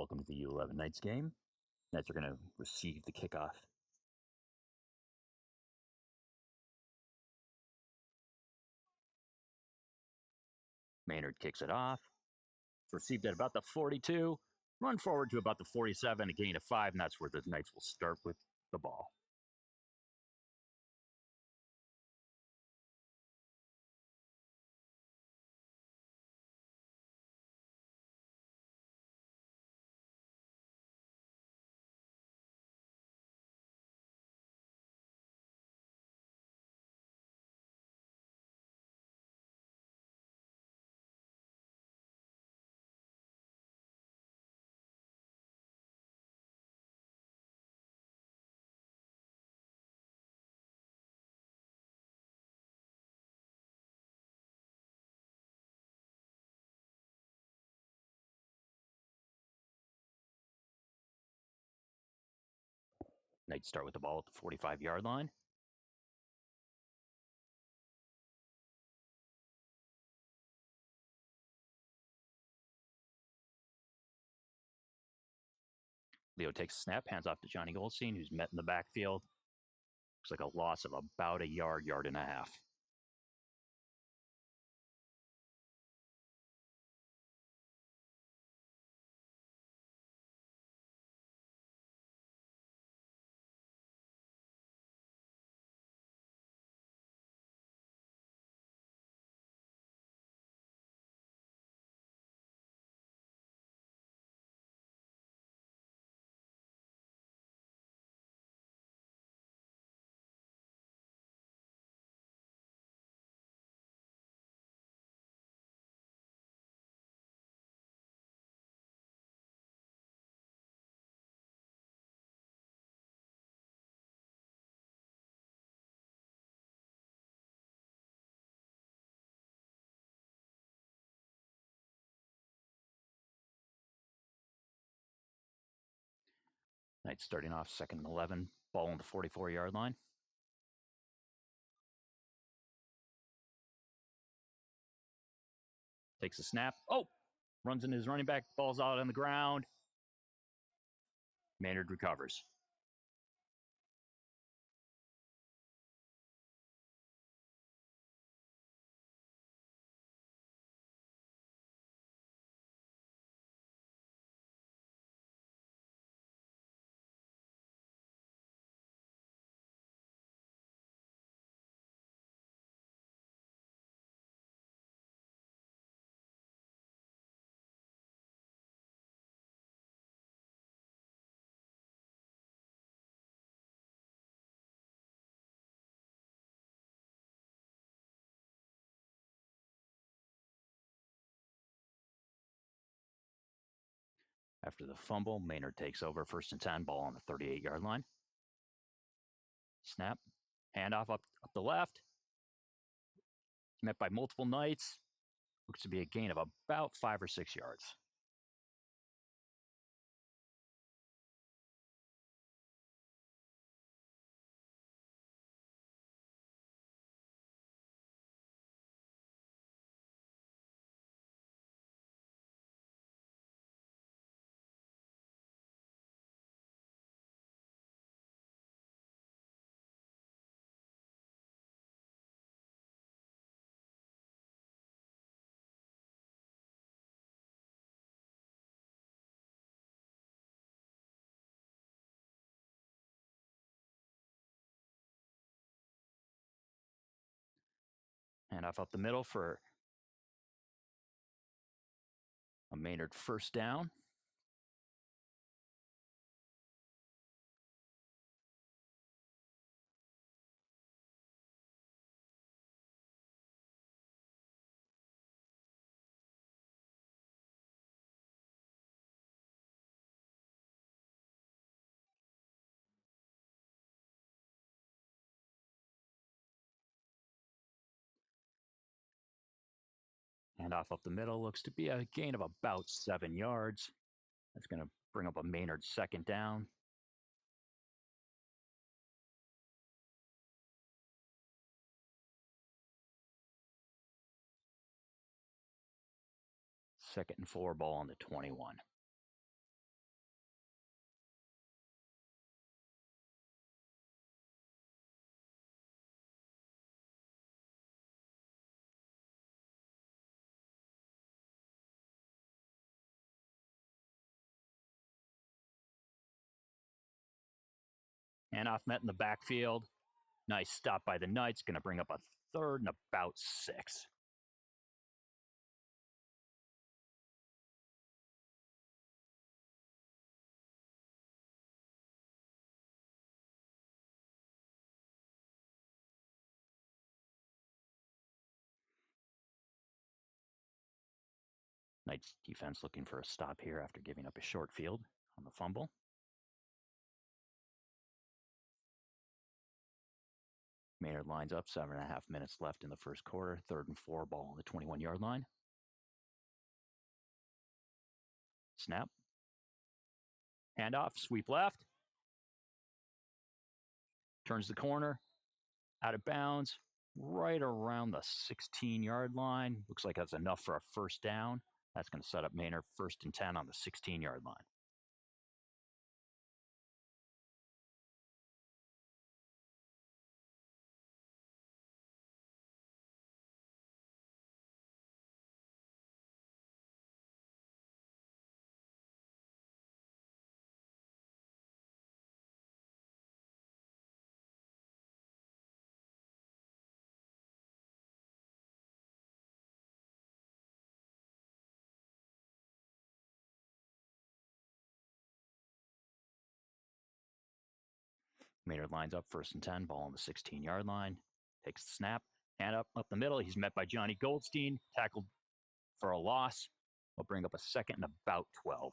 Welcome to the U11 Knights game. Knights are going to receive the kickoff. Maynard kicks it off. It's received at about the 42. Run forward to about the 47, a gain of 5, and that's where the Knights will start with the ball. Knights start with the ball at the 45-yard line. Leo takes a snap, hands off to Johnny Goldstein, who's met in the backfield. Looks like a loss of about a yard, yard and a half. Knights starting off 2nd and 11, ball on the 44-yard line. Takes a snap. Oh! Runs into his running back, ball's out on the ground. Maynard recovers. After the fumble, Maynard takes over 1st and 10, ball on the 38-yard line. Snap, handoff up the left. Met by multiple Knights. Looks to be a gain of about 5 or 6 yards. Handoff up the middle for a Maynard 1st down. Handoff up the middle looks to be a gain of about 7 yards. That's going to bring up a Maynard 2nd down. Second and 4, ball on the 21. Handoff met in the backfield. Nice stop by the Knights. Going to bring up a third and about 6. Knights defense looking for a stop here after giving up a short field on the fumble. Maynard lines up, 7.5 minutes left in the first quarter. 3rd and 4, ball on the 21-yard line. Snap. Handoff, sweep left. Turns the corner, out of bounds, right around the 16-yard line. Looks like that's enough for a first down. That's going to set up Maynard 1st and 10 on the 16-yard line. Maynard lines up 1st and 10, ball on the 16-yard line. Takes the snap, hand up the middle. He's met by Johnny Goldstein, tackled for a loss. Will bring up a 2nd and about 12.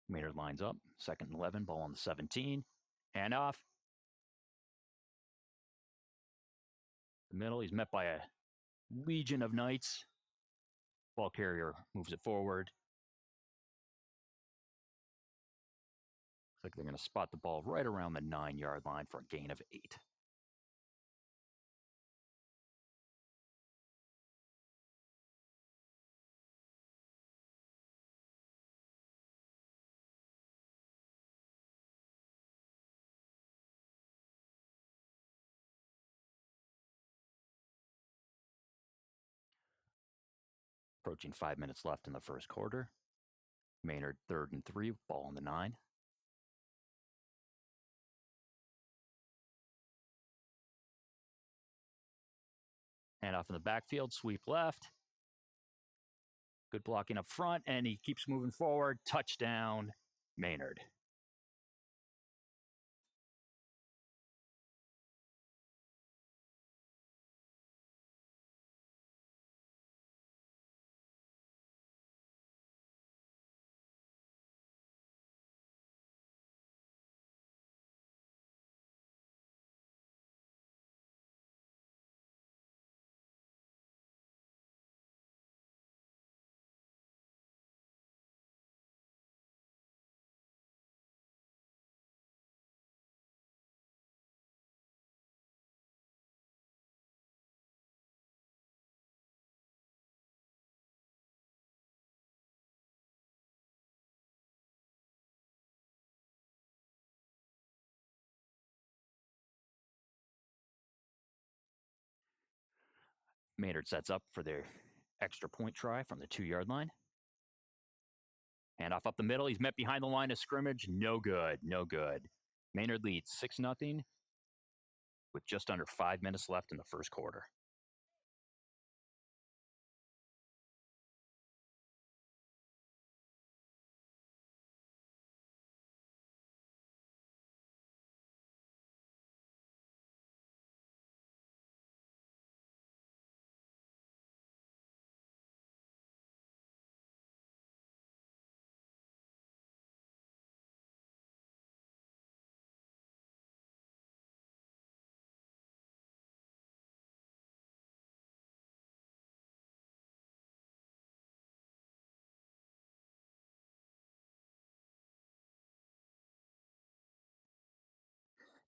Maynard lines up, 2nd and 11, ball on the 17. Hand off. The middle, he's met by a legion of Knights. Ball carrier moves it forward. Looks like they're going to spot the ball right around the 9-yard line for a gain of 8. Approaching 5 minutes left in the first quarter. Maynard 3rd and 3, ball on the 9. Hand off in the backfield, sweep left. Good blocking up front, and he keeps moving forward. Touchdown, Maynard. Maynard sets up for their extra point try from the 2-yard line. Handoff up the middle. He's met behind the line of scrimmage. No good. No good. Maynard leads 6-0 with just under 5 minutes left in the first quarter.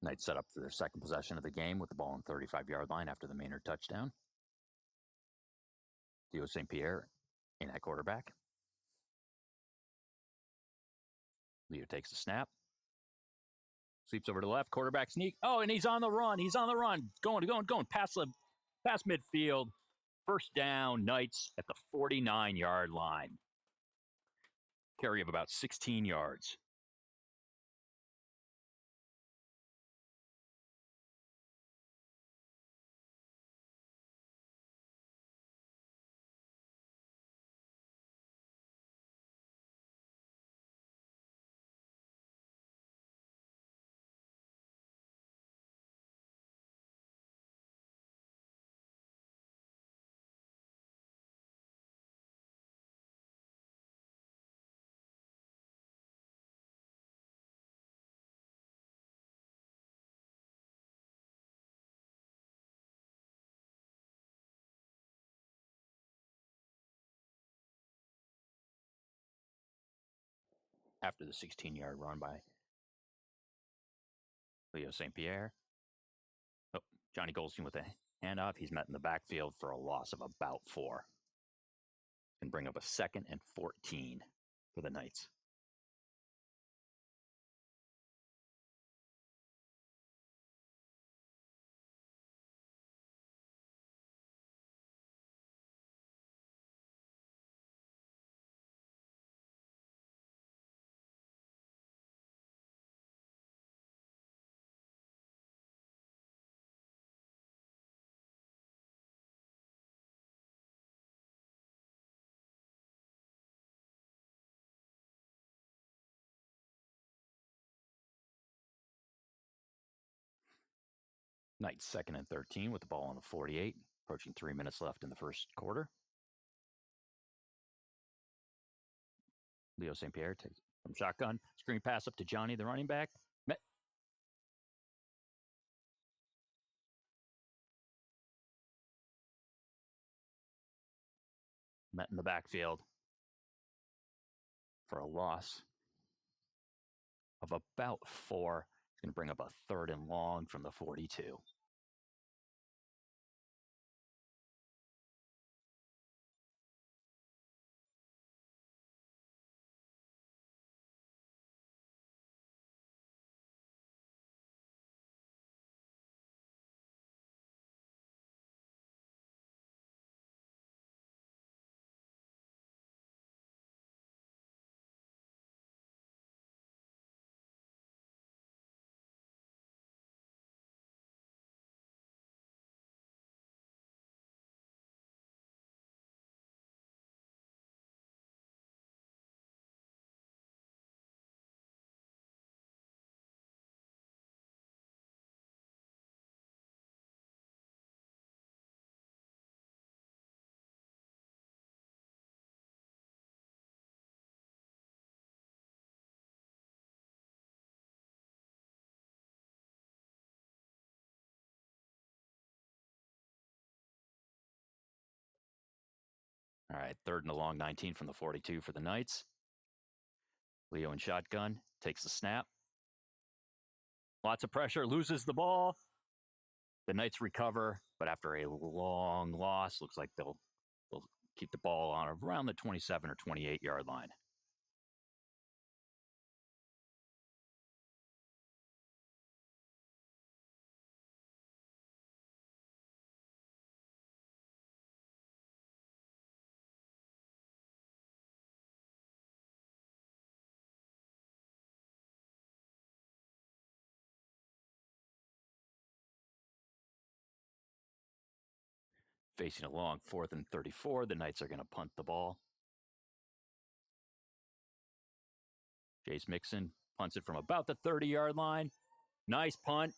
Knights set up for their second possession of the game with the ball on the 35-yard line after the Maynard touchdown. Theo St. Pierre in at quarterback. Leo takes the snap. Sweeps over to the left. Quarterback sneak. Oh, and he's on the run. He's on the run. Going. Past midfield. First down, Knights at the 49-yard line. Carry of about 16 yards. After the 16-yard run by Leo St. Pierre. Oh, Johnny Goldstein with a handoff. He's met in the backfield for a loss of about 4. Can bring up a 2nd and 14 for the Knights. Knights 2nd and 13 with the ball on the 48. Approaching 3 minutes left in the first quarter. Leo St. Pierre takes from shotgun. Screen pass up to Johnny, the running back. Met in the backfield for a loss of about 4. It's going to bring up a 3rd and long from the 42. All right, 3rd and a long 19 from the 42 for the Knights. Leo in shotgun, takes the snap. Lots of pressure, loses the ball. The Knights recover, but after a long loss, looks like they'll keep the ball on around the 27 or 28-yard line. Facing a long 4th and 34, the Knights are going to punt the ball. Jace Mixon punts it from about the 30-yard line. Nice punt.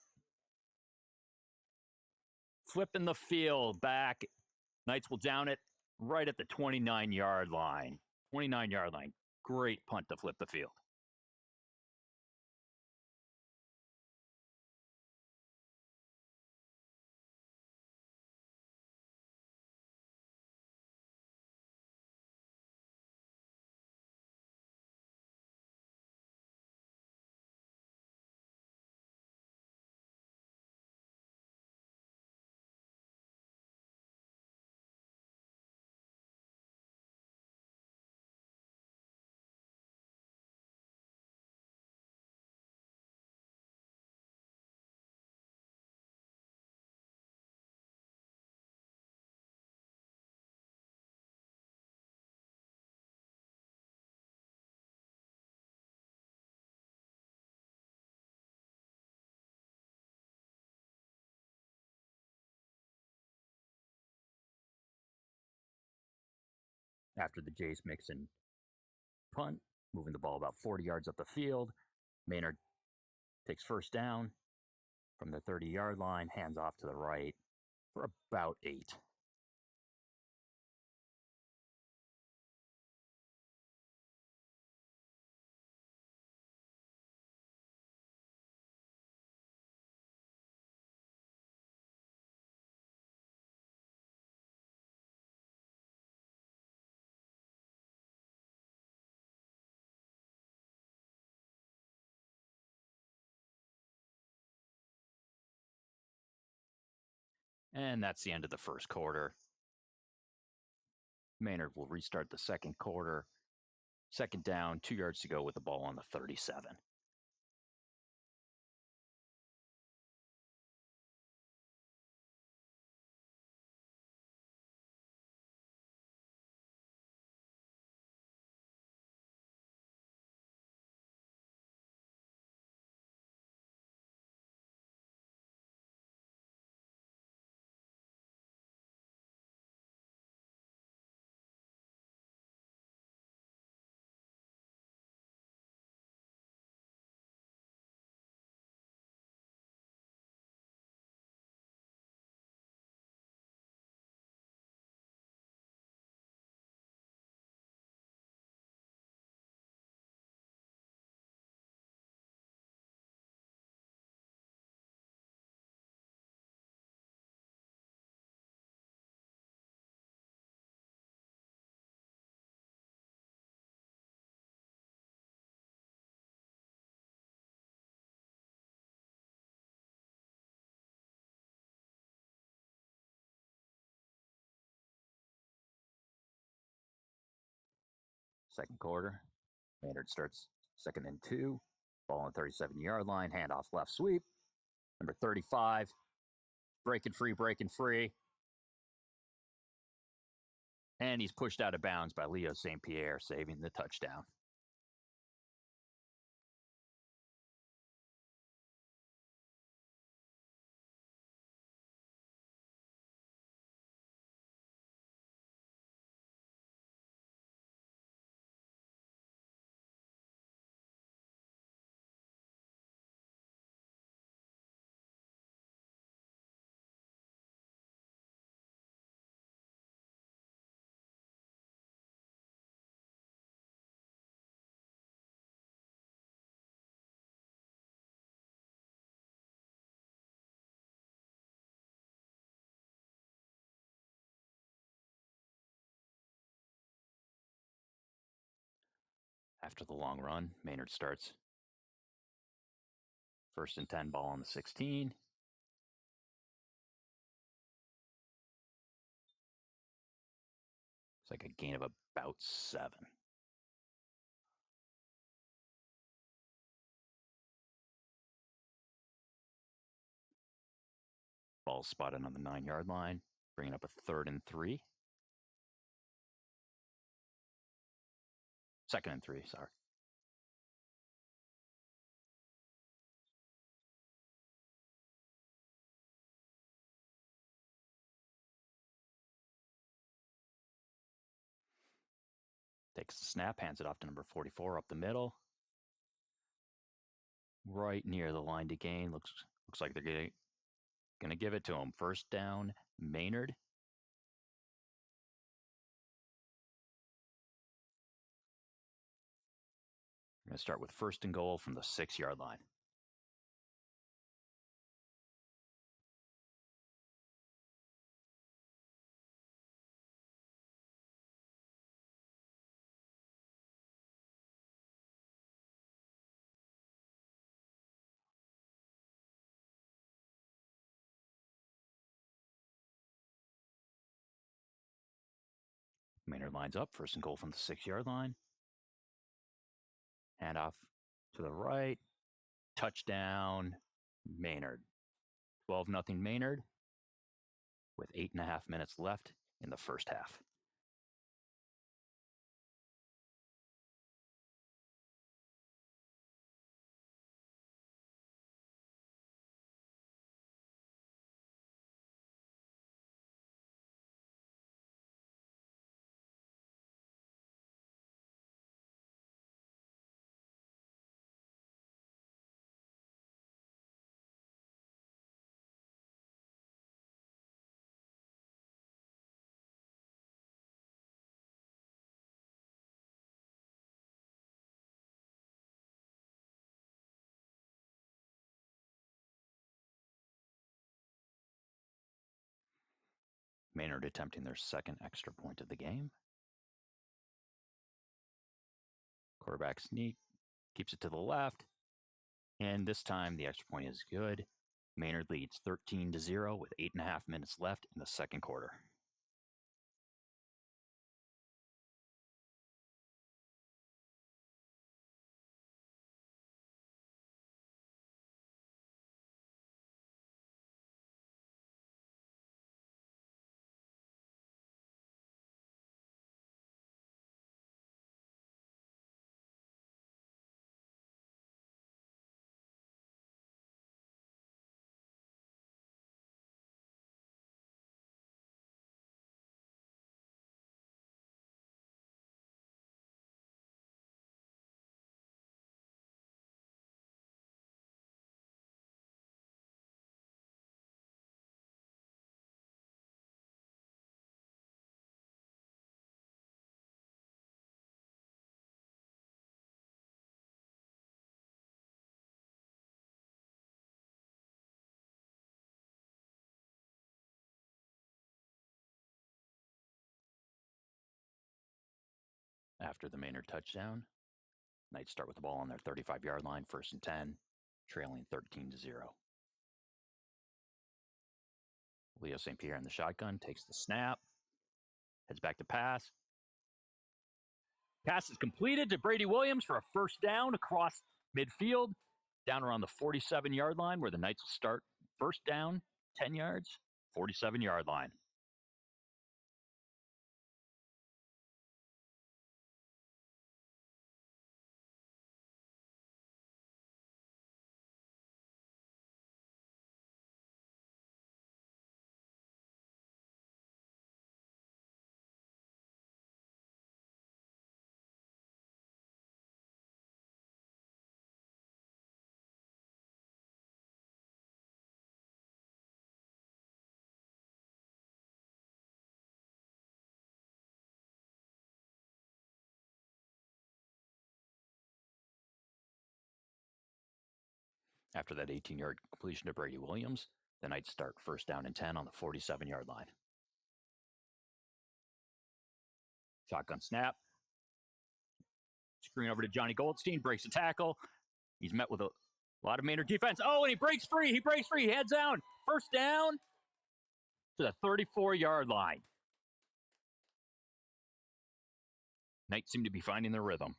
Flipping the field back. Knights will down it right at the 29-yard line. 29-yard line. Great punt to flip the field. After the Jays mix and punt, moving the ball about 40 yards up the field, Maynard takes first down from the 30-yard line, hands off to the right for about 8. And that's the end of the first quarter. Maynard will restart the second quarter. Second down, 2 yards to go with the ball on the 37. Second quarter, Maynard starts 2nd and 2. Ball on the 37-yard line, handoff left sweep. Number 35, breaking free. And he's pushed out of bounds by Leo St. Pierre, saving the touchdown. After the long run, Maynard starts 1st and 10, ball on the 16. It's like a gain of about 7. Ball spotted on the 9-yard line, bringing up a 3rd and 3. 2nd and 3, sorry. Takes the snap, hands it off to number 44 up the middle. Right near the line to gain. Looks like they're going to give it to him. First down, Maynard. We're going to start with 1st and goal from the 6-yard line. Maynard lines up, 1st and goal from the 6-yard line. Hand off to the right. Touchdown, Maynard. 12-0 Maynard with 8.5 minutes left in the first half. Maynard attempting their second extra point of the game. Quarterback sneak, keeps it to the left. And this time the extra point is good. Maynard leads 13-0 with 8.5 minutes left in the second quarter. After the Maynard touchdown, Knights start with the ball on their 35-yard line, 1st and 10, trailing 13-0. Leo St. Pierre in the shotgun takes the snap, heads back to pass. Pass is completed to Brady Williams for a first down across midfield, down around the 47-yard line, where the Knights will start. First down, 10 yards, 47-yard line. After that 18-yard completion to Brady Williams, the Knights start first down and 10 on the 47-yard line. Shotgun snap. Screen over to Johnny Goldstein, breaks a tackle. He's met with a lot of Maynard defense. Oh, and he breaks free. He heads down. First down to the 34-yard line. Knights seem to be finding their rhythm.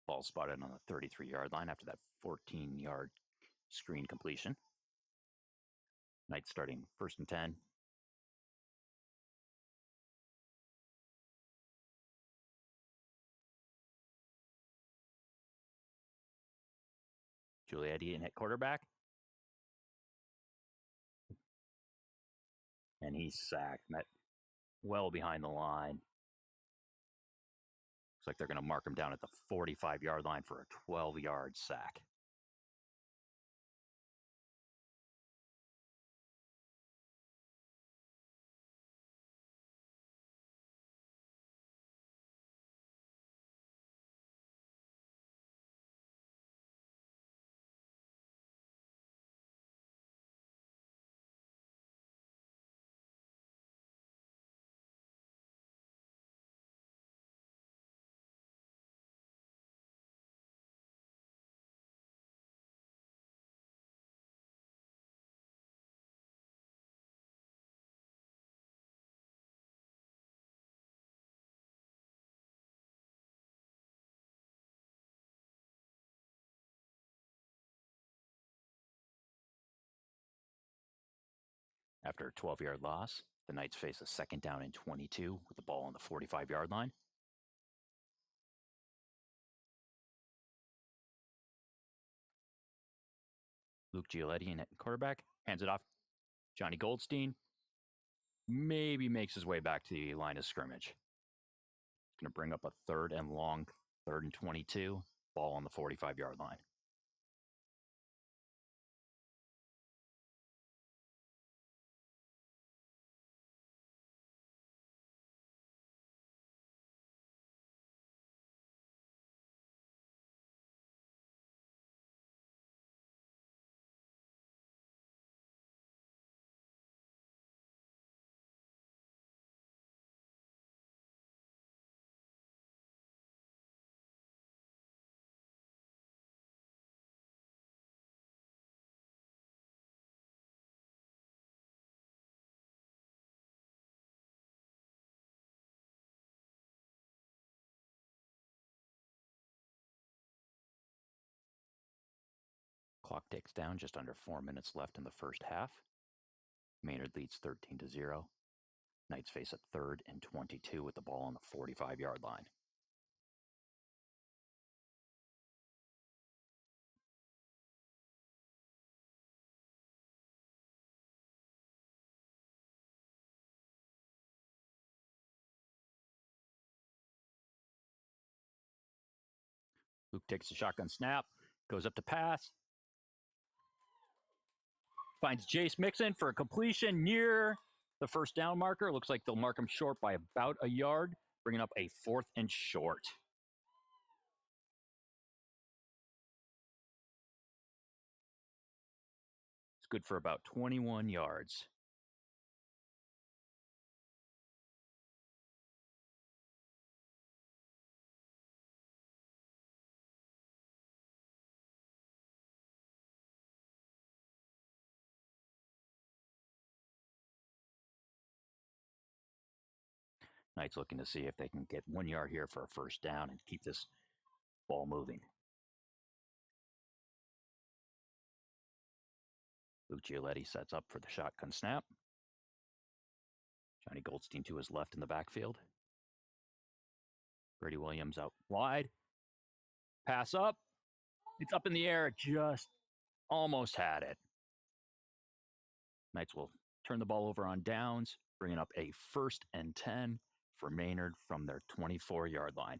Ball spotted on the 33-yard line after that 14-yard screen completion. Knights starting 1st and 10. Giulietti in at quarterback. And he's sacked. Met well behind the line. Looks like they're going to mark him down at the 45-yard line for a 12-yard sack. After a 12-yard loss, the Knights face a 2nd down and 22 with the ball on the 45-yard line. Luke Giolletti in at quarterback, hands it off. Johnny Goldstein maybe makes his way back to the line of scrimmage. Going to bring up a 3rd and long, 3rd and 22, ball on the 45-yard line. Clock ticks down, just under 4 minutes left in the first half. Maynard leads 13-0. Knights face a 3rd and 22 with the ball on the 45-yard line. Luke takes a shotgun snap, goes up to pass, finds Jace Mixon for a completion near the first down marker. Looks like they'll mark him short by about a yard, bringing up a 4th and short. It's good for about 21 yards. Knights looking to see if they can get 1 yard here for a first down and keep this ball moving. Luke Giolletti sets up for the shotgun snap. Johnny Goldstein to his left in the backfield. Brady Williams out wide. Pass up. It's up in the air. Just almost had it. Knights will turn the ball over on downs, bringing up a 1st and 10 for Maynard from their 24-yard line.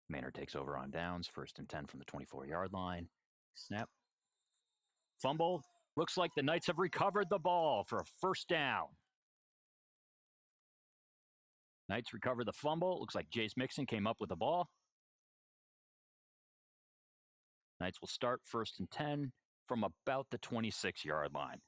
Maynard takes over on downs, 1st and 10 from the 24-yard line. Snap. Fumble. Looks like the Knights have recovered the ball for a first down. Knights recover the fumble. Looks like Jace Mixon came up with the ball. Knights will start 1st and 10 from about the 26-yard line.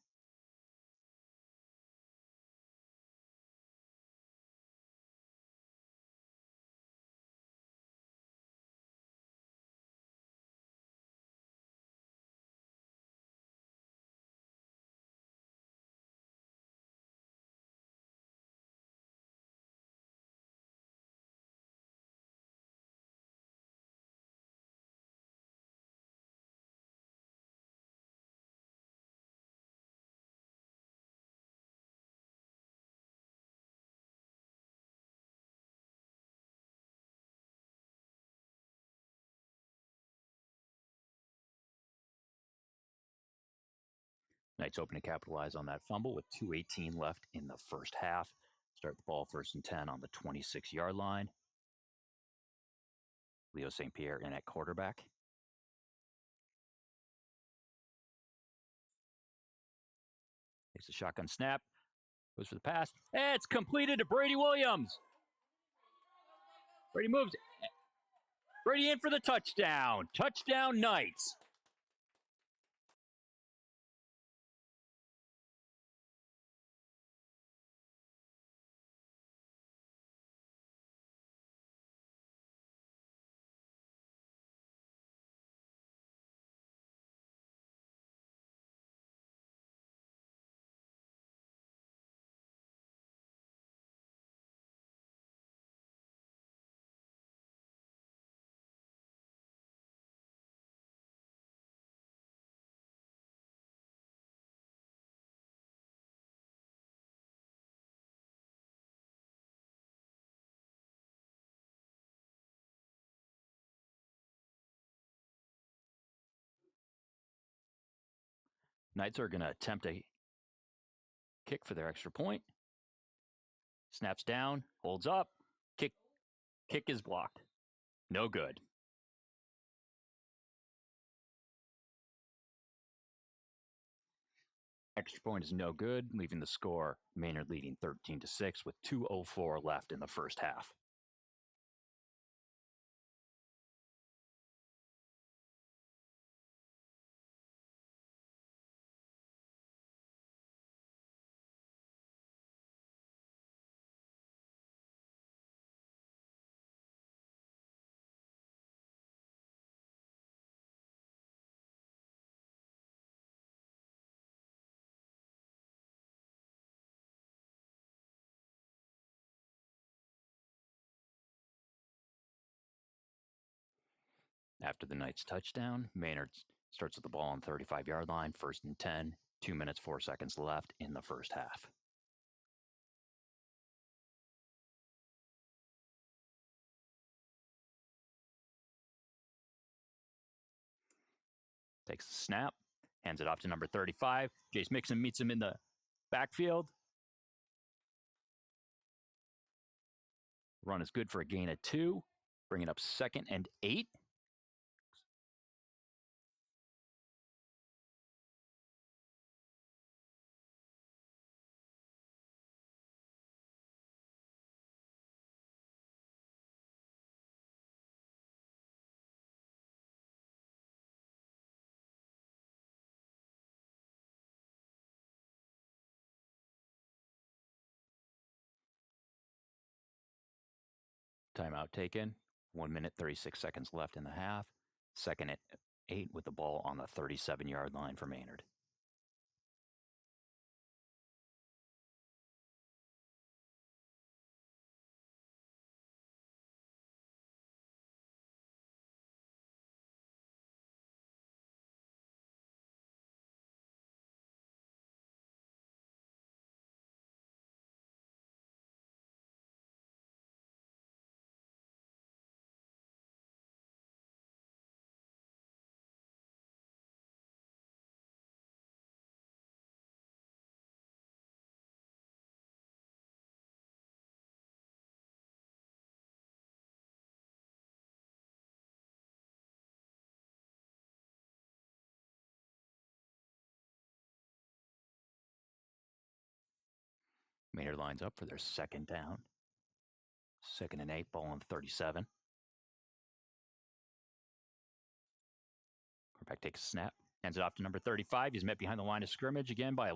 Knights open to capitalize on that fumble with 2:18 left in the first half. Start the ball 1st and 10 on the 26-yard line. Leo St. Pierre in at quarterback. Takes the shotgun snap. Goes for the pass. It's completed to Brady Williams. Brady moves. Brady in for the touchdown. Touchdown, Knights. Knights are going to attempt a kick for their extra point. Snaps down, holds up, kick is blocked. No good. Extra point is no good, leaving the score Maynard leading 13-6 with 2:04 left in the first half. After the Knights touchdown, Maynard starts with the ball on the 35-yard line, 1st and 10, 2 minutes, 4 seconds left in the first half. Takes the snap, hands it off to number 35. Jace Mixon meets him in the backfield. Run is good for a gain of 2, bringing up 2nd and 8. Timeout taken. 1 minute, 36 seconds left in the half. 2nd and 8 with the ball on the 37-yard line for Maynard. Maynard lines up for their 2nd down. 2nd and 8, ball on 37. Quarterback takes a snap, hands it off to number 35. He's met behind the line of scrimmage again by a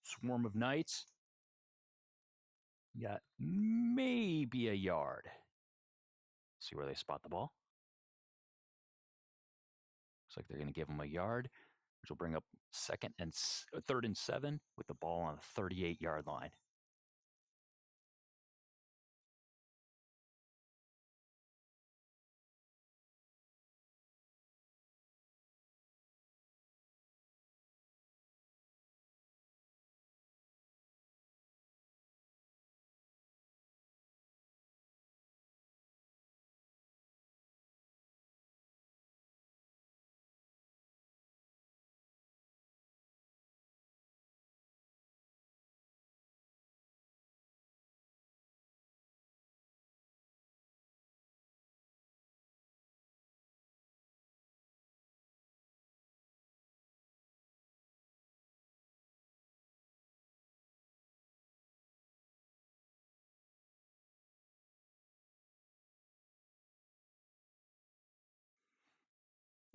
swarm of Knights. Got maybe a yard. See where they spot the ball. Looks like they're going to give him a yard, which will bring up 3rd and 7 with the ball on the 38-yard line.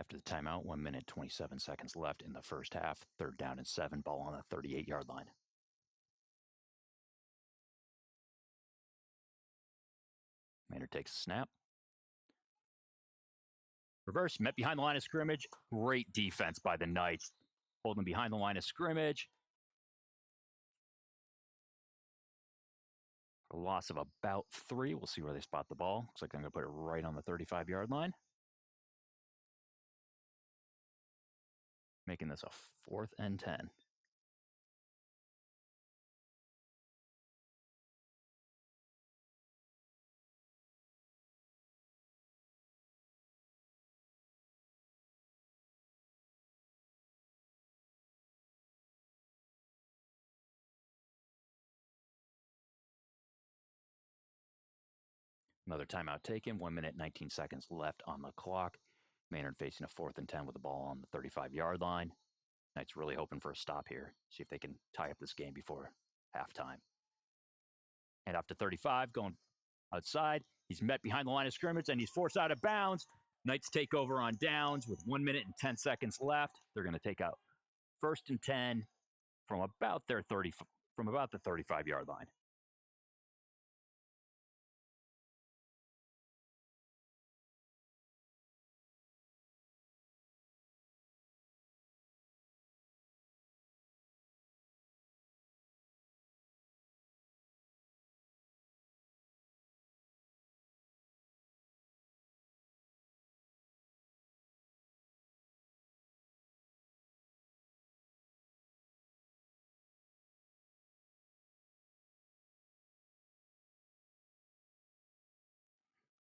After the timeout, 1 minute, 27 seconds left in the first half. 3rd down and 7, ball on the 38-yard line. Maynard takes a snap. Reverse, met behind the line of scrimmage. Great defense by the Knights. Holding behind the line of scrimmage. A loss of about 3. We'll see where they spot the ball. Looks like I'm going to put it right on the 35-yard line. Making this a 4th and 10. Another timeout taken. 1 minute, 19 seconds left on the clock. Maynard facing a 4th and 10 with the ball on the 35-yard line. Knights really hoping for a stop here. See if they can tie up this game before halftime. And off to 35, going outside. He's met behind the line of scrimmage, and he's forced out of bounds. Knights take over on downs with 1 minute and 10 seconds left. They're going to take out 1st and 10 from about the 35-yard line.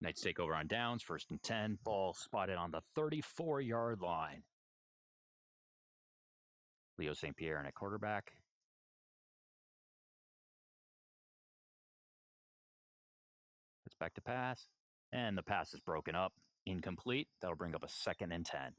Knights take over on downs, 1st and 10, ball spotted on the 34-yard line. Leo St. Pierre in at quarterback. It's back to pass, and the pass is broken up, incomplete. That'll bring up a 2nd and 10.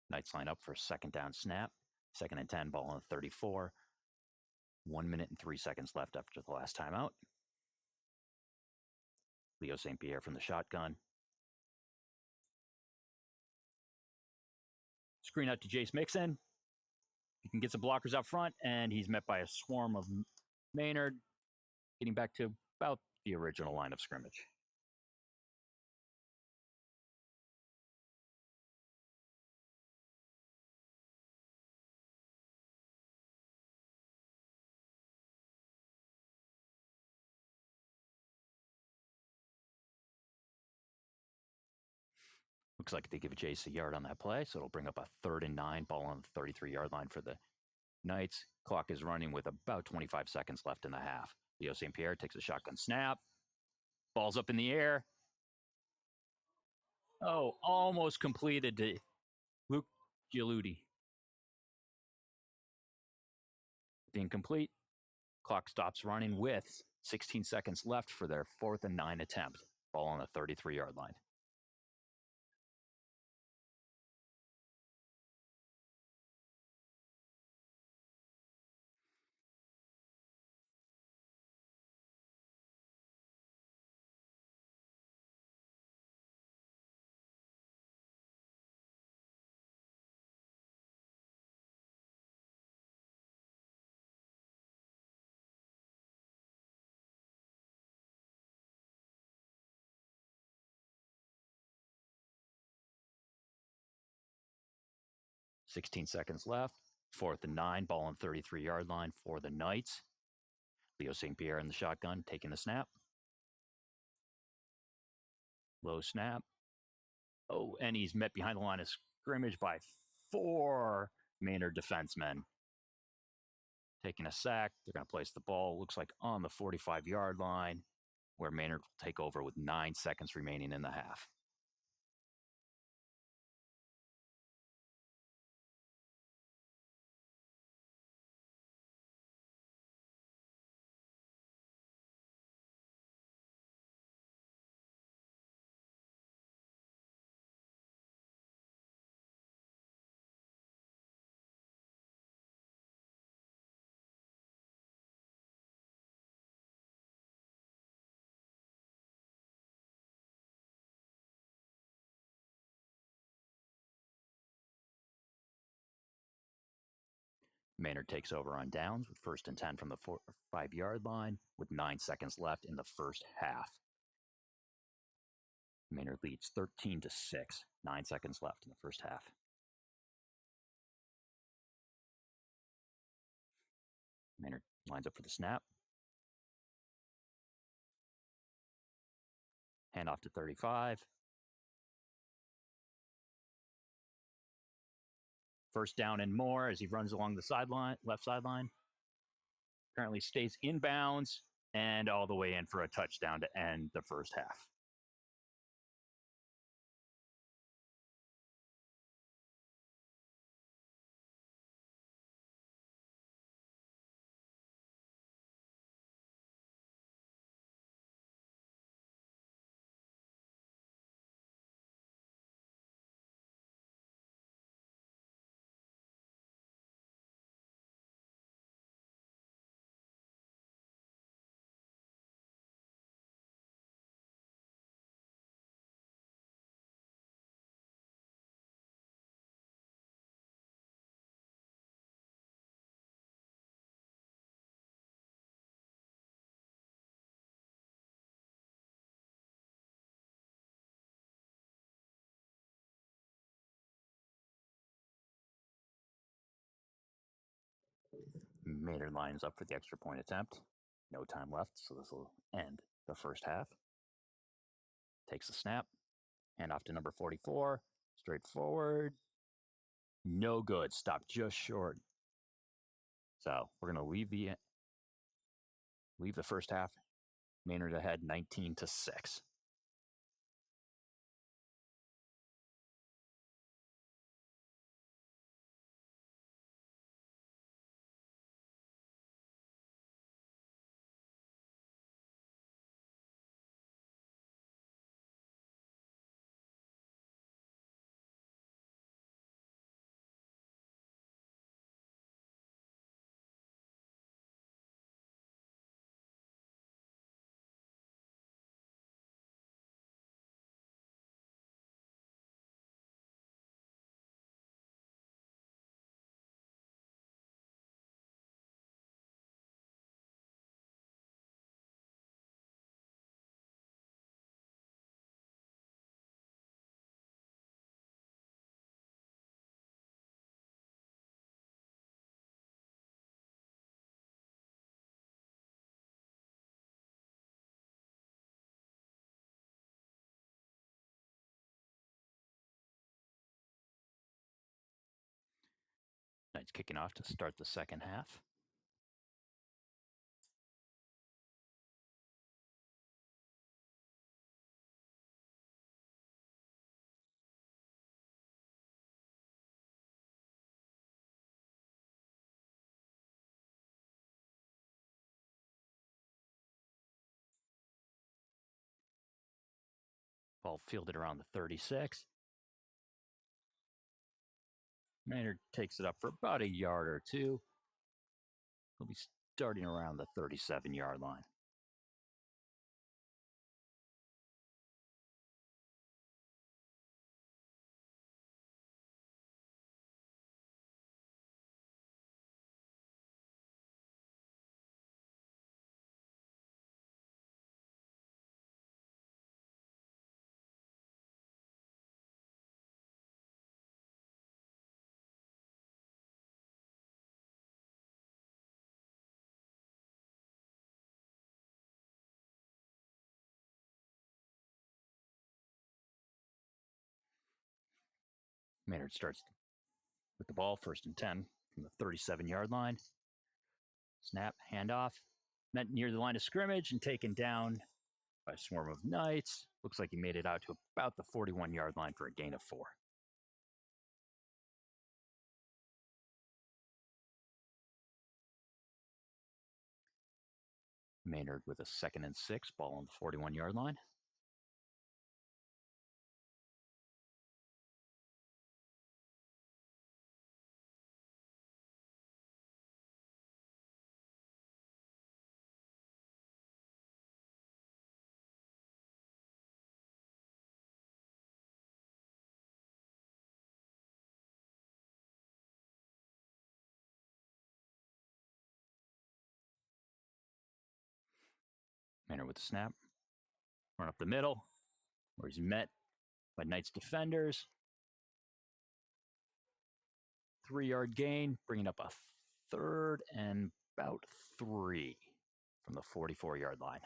Knights line up for a 2nd down snap. 2nd and 10, ball on the 34. 1 minute and 3 seconds left after the last timeout. Leo St. Pierre from the shotgun. Screen out to Jace Mixon. He can get some blockers out front, and he's met by a swarm of Maynard, getting back to about the original line of scrimmage. Looks like they give Jace a yard on that play, so it'll bring up a 3rd and 9, ball on the 33-yard line for the Knights. Clock is running with about 25 seconds left in the half. Leo St. Pierre takes a shotgun snap. Ball's up in the air. Oh, almost completed to Luke Gialudi. Incomplete. Clock stops running with 16 seconds left for their 4th and 9 attempt. Ball on the 33-yard line. .16 seconds left. 4th and 9, ball on 33-yard line for the Knights. Leo St. Pierre in the shotgun, taking the snap. Low snap. Oh, and he's met behind the line of scrimmage by 4 Maynard defensemen. Taking a sack. They're going to place the ball, looks like on the 45-yard line, where Maynard will take over with 9 seconds remaining in the half. Maynard takes over on downs with 1st and 10 from the 5-yard line with 9 seconds left in the first half. Maynard leads 13-6, 9 seconds left in the first half. Maynard lines up for the snap. Hand off to 35. First down and more as he runs along the sideline, left sideline. Currently stays inbounds and all the way in for a touchdown to end the first half. Maynard lines up for the extra point attempt. No time left, so this will end the first half. Takes the snap. Hand off to number 44. Straight forward. No good. Stopped just short. So we're going to leave the first half. Maynard ahead 19-6. Knights kicking off to start the second half. Ball fielded around the 36. Maynard takes it up for about a yard or two. He'll be starting around the 37-yard line. Maynard starts with the ball, 1st and 10 from the 37-yard line. Snap, handoff, met near the line of scrimmage and taken down by a swarm of Knights. Looks like he made it out to about the 41-yard line for a gain of 4. Maynard with a 2nd and 6, ball on the 41-yard line. Maynard with the snap, run up the middle, where he's met by Knights defenders. 3-yard gain, bringing up a 3rd and about 3 from the 44-yard line.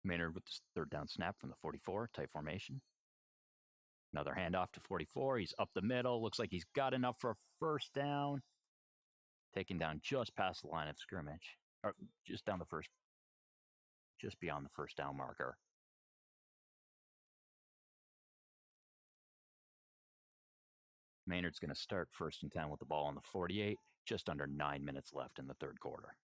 Maynard with the 3rd down snap from the 44, tight formation. Another handoff to 44. He's up the middle. Looks like he's got enough for a 1st down. Taken down just past the line of scrimmage, or just beyond the 1st down marker. Maynard's going to start 1st and 10 with the ball on the 48, just under 9 minutes left in the 3rd quarter.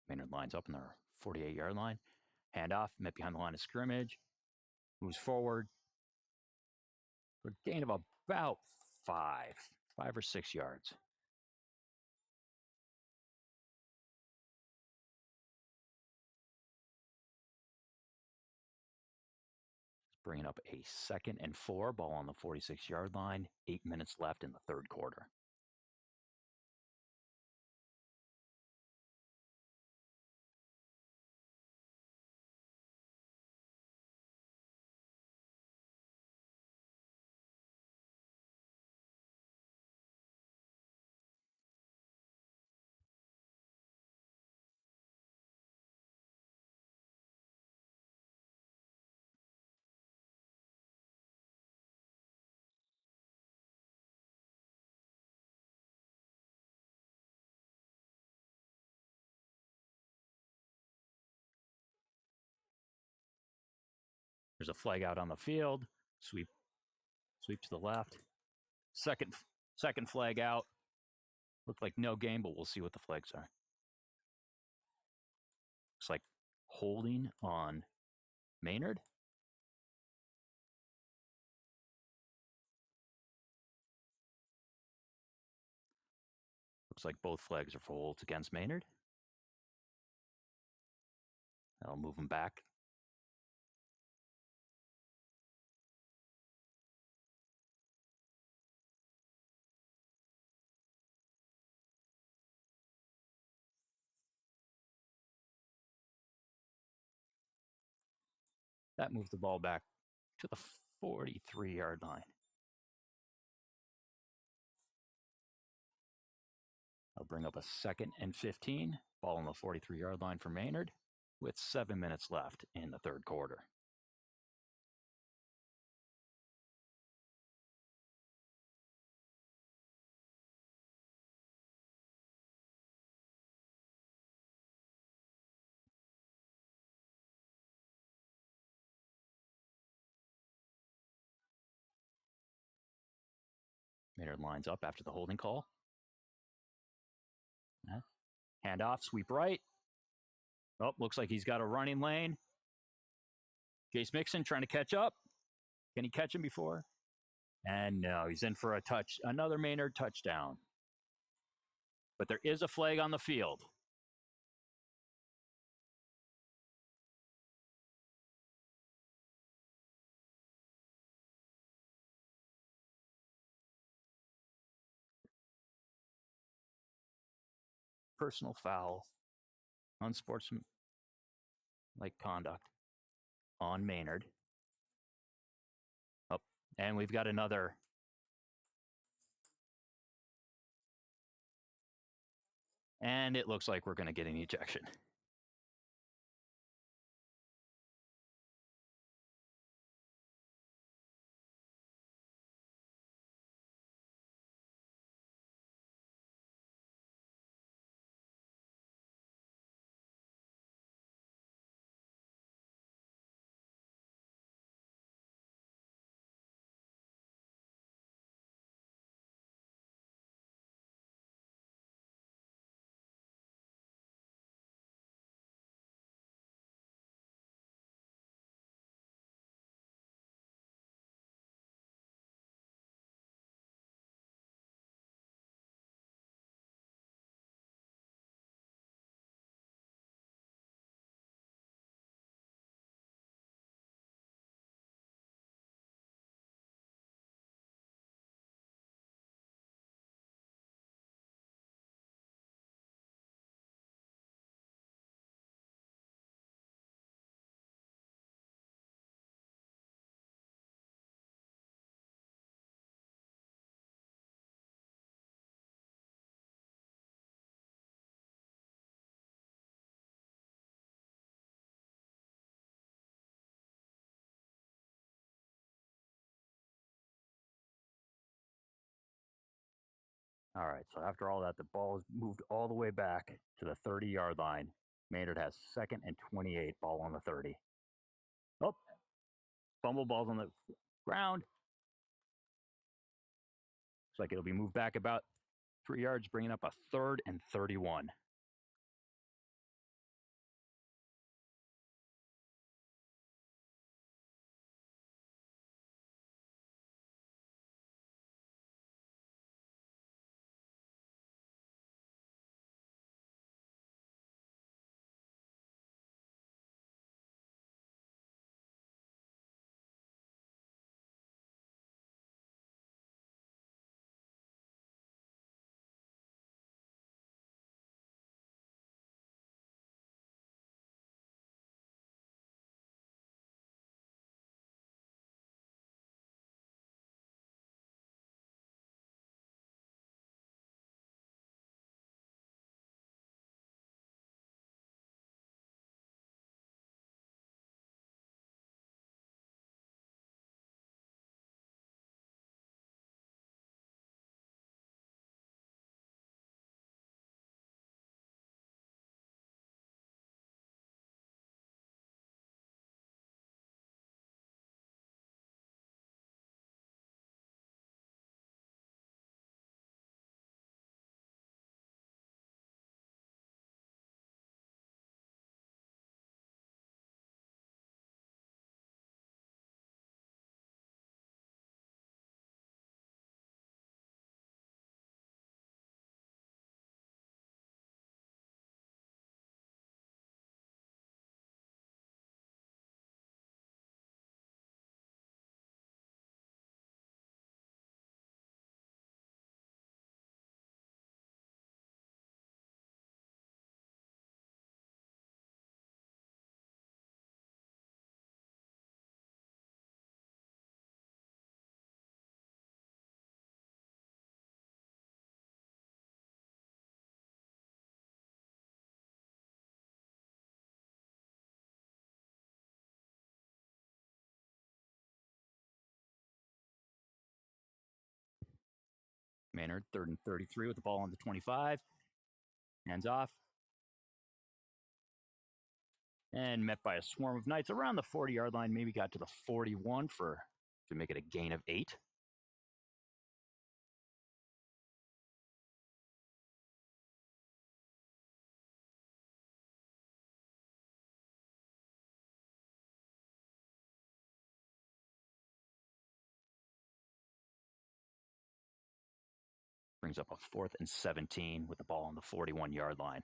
Maynard lines up in their 48-yard line. Handoff, met behind the line of scrimmage. Moves forward for a gain of about 5 or 6 yards. Bringing up a 2nd and 4, ball on the 46-yard line. 8 minutes left in the 3rd quarter. There's a flag out on the field. Sweep to the left. Second flag out. Looked like no game, but we'll see what the flags are. Looks like holding on Maynard. Looks like both flags are for holds against Maynard. That'll move him back. That moves the ball back to the 43-yard line. I'll bring up a 2nd and 15, ball on the 43-yard line for Maynard, with 7 minutes left in the 3rd quarter. Maynard lines up after the holding call. Hand off, sweep right. Oh, looks like he's got a running lane. Jace Mixon trying to catch up. Can he catch him before? And no, he's in for a touch. Another Maynard touchdown. But there is a flag on the field. Personal foul. Unsportsmanlike conduct on Maynard. Oh, and we've got another. And it looks like we're going to get an ejection. All right, so after all that, the ball is moved all the way back to the 30-yard line. Maynard has 2nd and 28, ball on the 30. Oh, fumble, ball's on the ground. Looks like it'll be moved back about 3 yards, bringing up a 3rd and 31. Maynard, 3rd and 33 with the ball on the 25. Hands off. And met by a swarm of Knights around the 40-yard line. Maybe got to the 41 to make it a gain of 8. Brings up a 4th and 17 with the ball on the 41-yard line.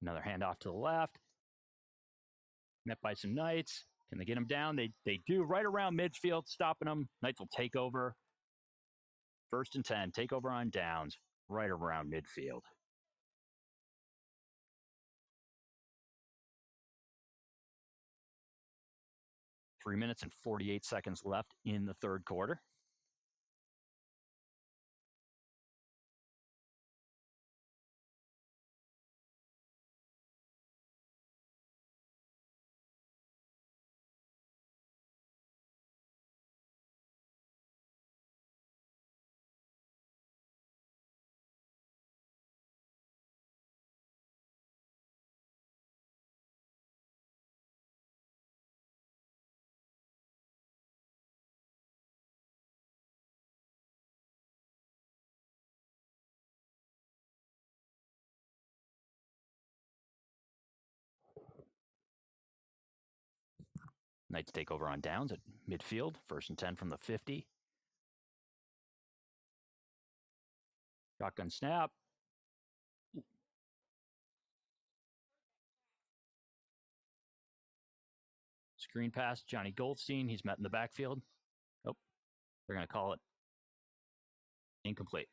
Another handoff to the left. Met by some Knights. Can they get him down? They do, right around midfield, stopping them. Knights will take over. 1st and 10. Take over on downs, right around midfield. Three minutes and 48 seconds left in the third quarter. Knights take over on downs at midfield. 1st and 10 from the 50. Shotgun snap. Screen pass, Johnny Goldstein. He's met in the backfield. Oh, they're going to call it incomplete.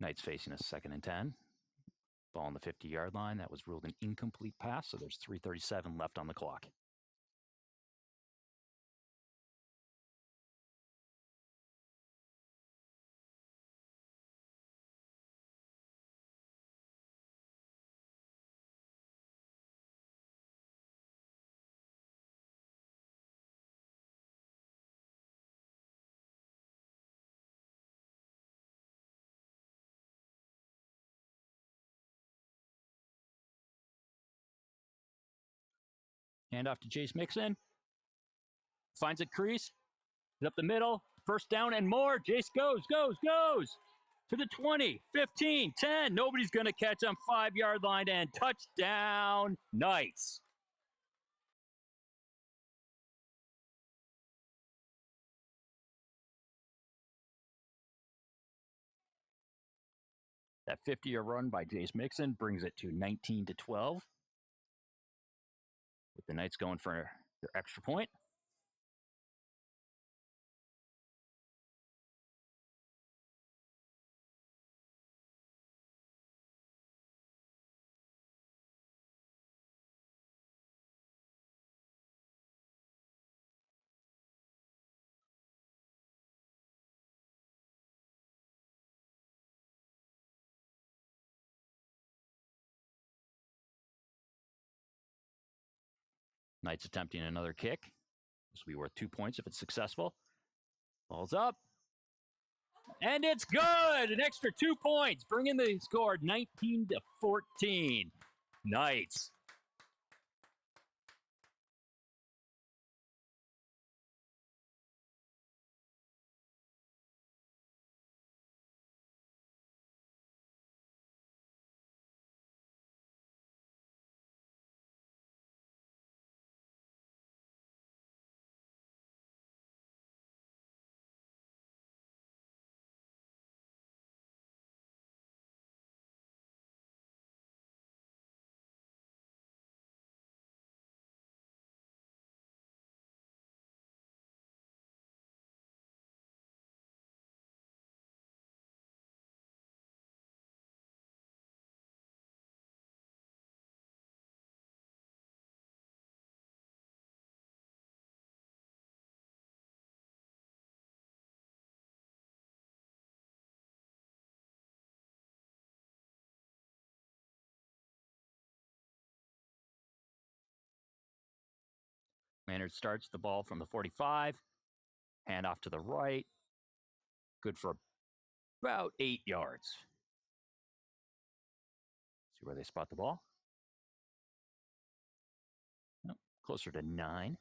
Knights facing a 2nd and 10. Ball on the 50-yard line. That was ruled an incomplete pass, so there's 3:37 left on the clock. Hand off to Jace Mixon. Finds a crease. Up the middle. 1st down and more. Jace goes. To the 20, 15, 10. Nobody's going to catch him. 5-yard line and touchdown, Knights. That 50-yard run by Jace Mixon brings it to 19-12. With the Knights going for their extra point. Knights attempting another kick. This will be worth 2 points if it's successful. Ball's up. And it's good! An extra 2 points, bringing the score 19-14. Knights. Maynard starts the ball from the 45, hand off to the right. Good for about 8 yards. See where they spot the ball. Oh, closer to 9.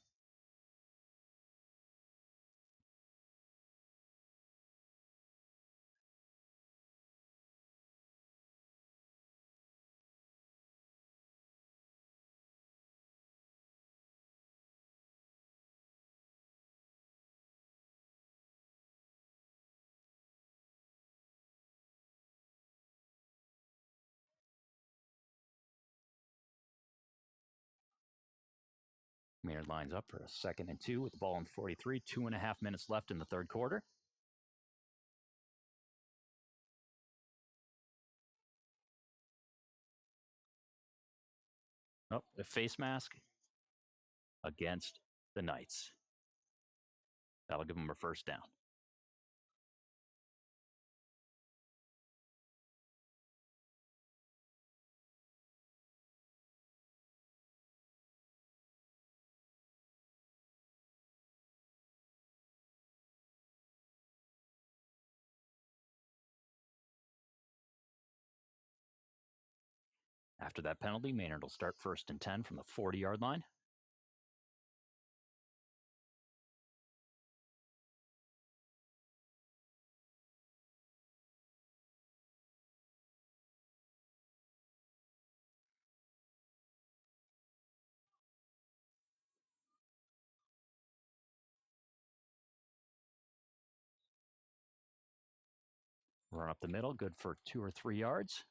Maynard lines up for a 2nd and 2 with the ball on 43. 2.5 minutes left in the third quarter. Oh, the face mask against the Knights. That'll give them a first down. After that penalty, Maynard will start 1st and 10 from the 40-yard line. Run up the middle, good for 2 or 3 yards.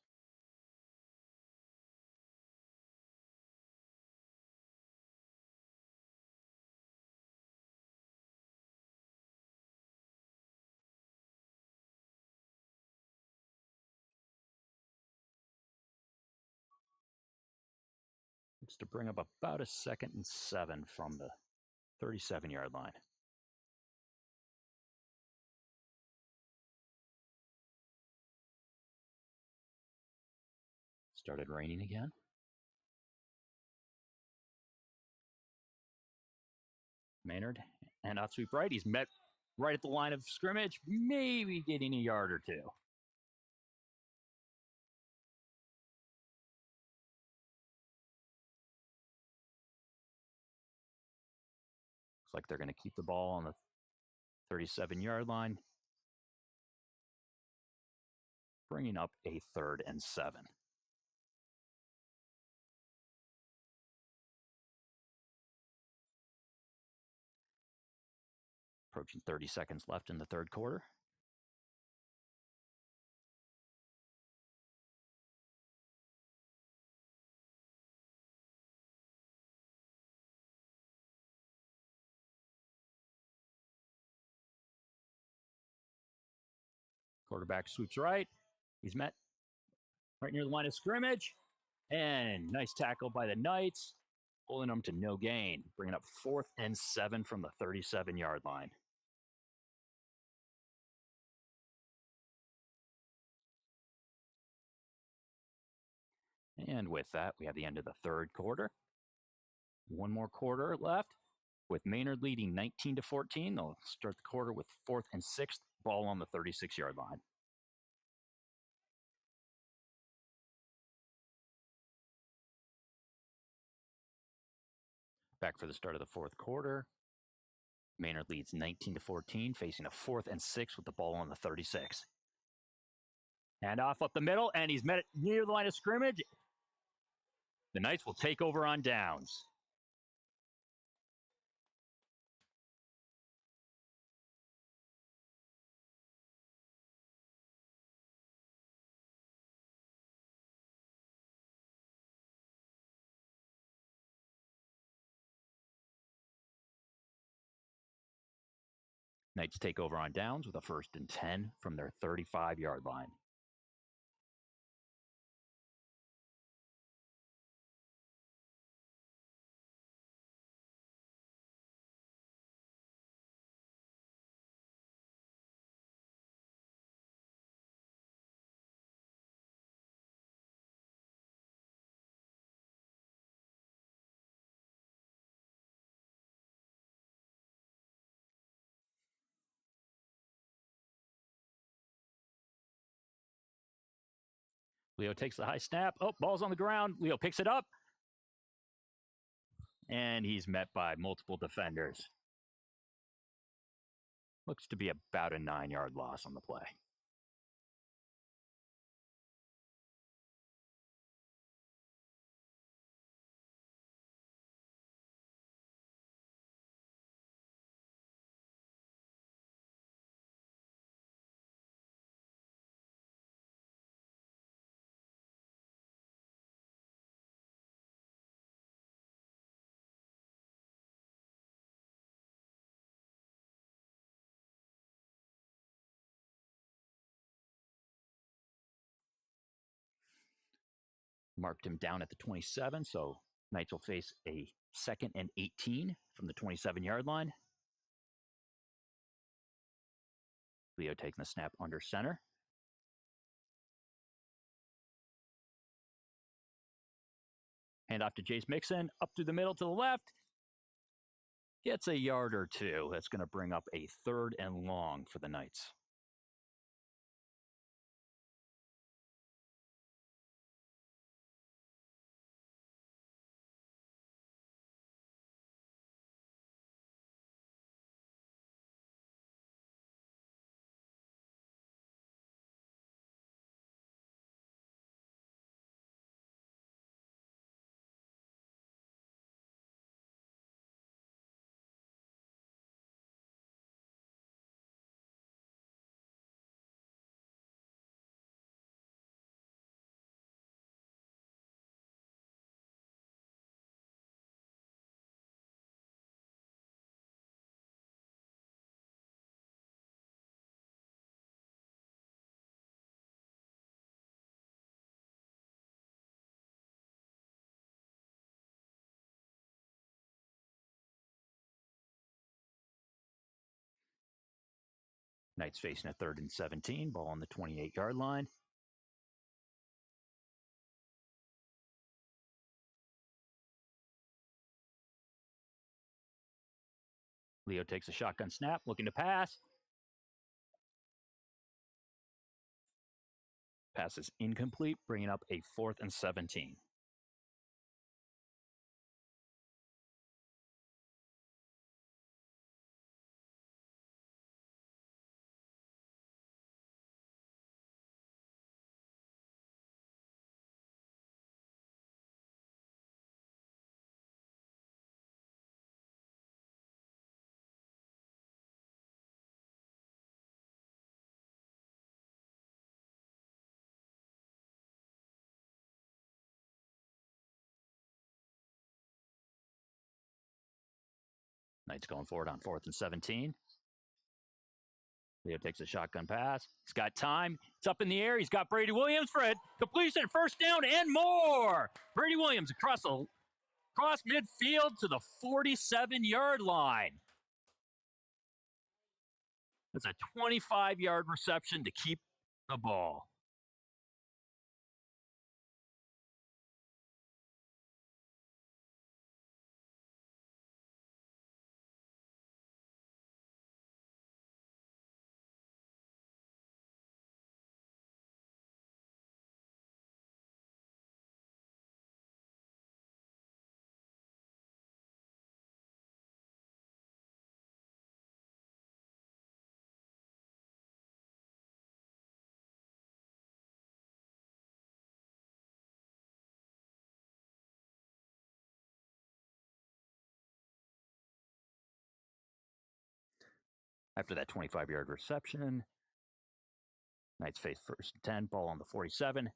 Looks to bring up about a 2nd and 7 from the 37-yard line. Started raining again. Maynard and out sweep right. He's met right at the line of scrimmage, maybe getting a yard or 2. Looks like they're going to keep the ball on the 37-yard line, bringing up a 3rd and 7. Approaching 30 seconds left in the third quarter. Quarterback sweeps right. He's met right near the line of scrimmage. And nice tackle by the Knights, pulling them to no gain, bringing up 4th and 7 from the 37-yard line. And with that, we have the end of the third quarter. One more quarter left with Maynard leading 19-14. They'll start the quarter with 4th and 6th, ball on the 36-yard line. Back for the start of the fourth quarter. Maynard leads 19-14, facing a 4th and 6 with the ball on the 36. Hand off up the middle, and he's met it near the line of scrimmage. The Knights will take over on downs. Knights take over on downs with a 1st and 10 from their 35-yard line. Leo takes the high snap. Oh, ball's on the ground. Leo picks it up. And he's met by multiple defenders. Looks to be about a 9-yard loss on the play. Marked him down at the 27, so Knights will face a 2nd and 18 from the 27-yard line. Leo taking the snap under center. Hand off to Jace Mixon, up through the middle to the left. Gets a yard or two. That's going to bring up a 3rd and long for the Knights. Knights facing a 3rd and 17, ball on the 28-yard line. Leo takes a shotgun snap, looking to pass. Pass is incomplete, bringing up a 4th and 17. Knights going forward on 4th and 17. Leo takes a shotgun pass. He's got time. It's up in the air. He's got Brady Williams for it. Completion, first down, and more. Brady Williams across midfield to the 47-yard line. That's a 25-yard reception to keep the ball. After that 25-yard reception, Knights face 1st and 10, ball on the 47.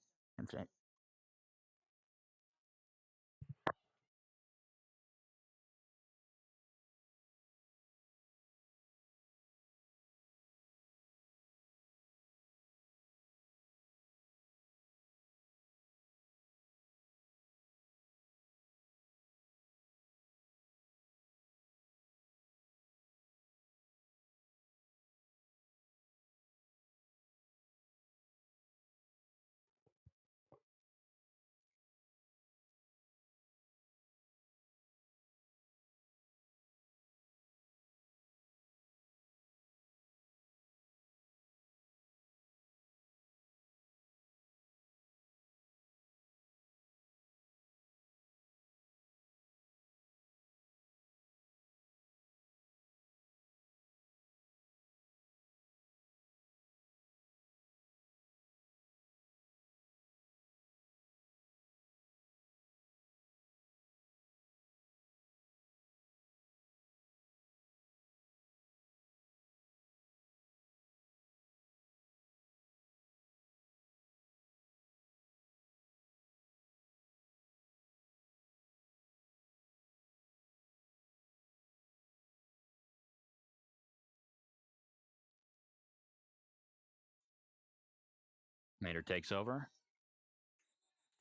Maynard takes over.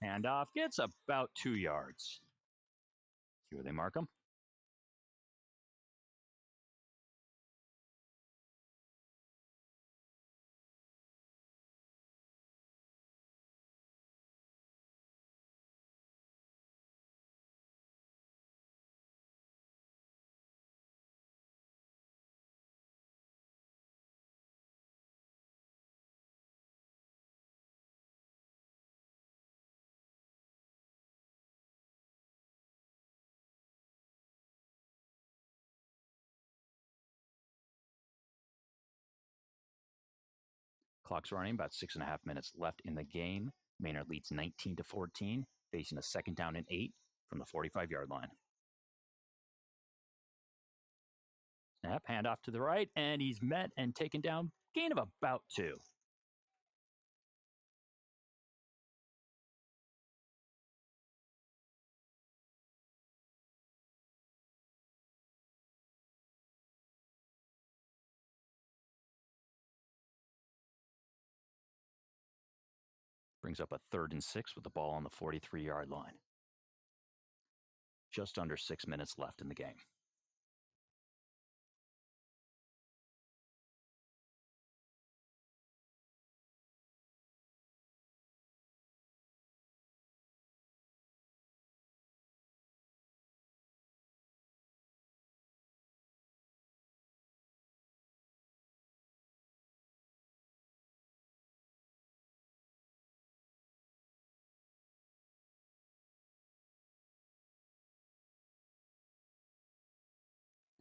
Handoff gets about 2 yards. See where they mark him. Clock's running, about 6.5 minutes left in the game. Maynard leads 19-14, facing a 2nd down and 8 from the 45-yard line. Snap, handoff to the right, and he's met and taken down. Gain of about 2. Brings up a 3rd and 6 with the ball on the 43-yard line. Just under 6 minutes left in the game.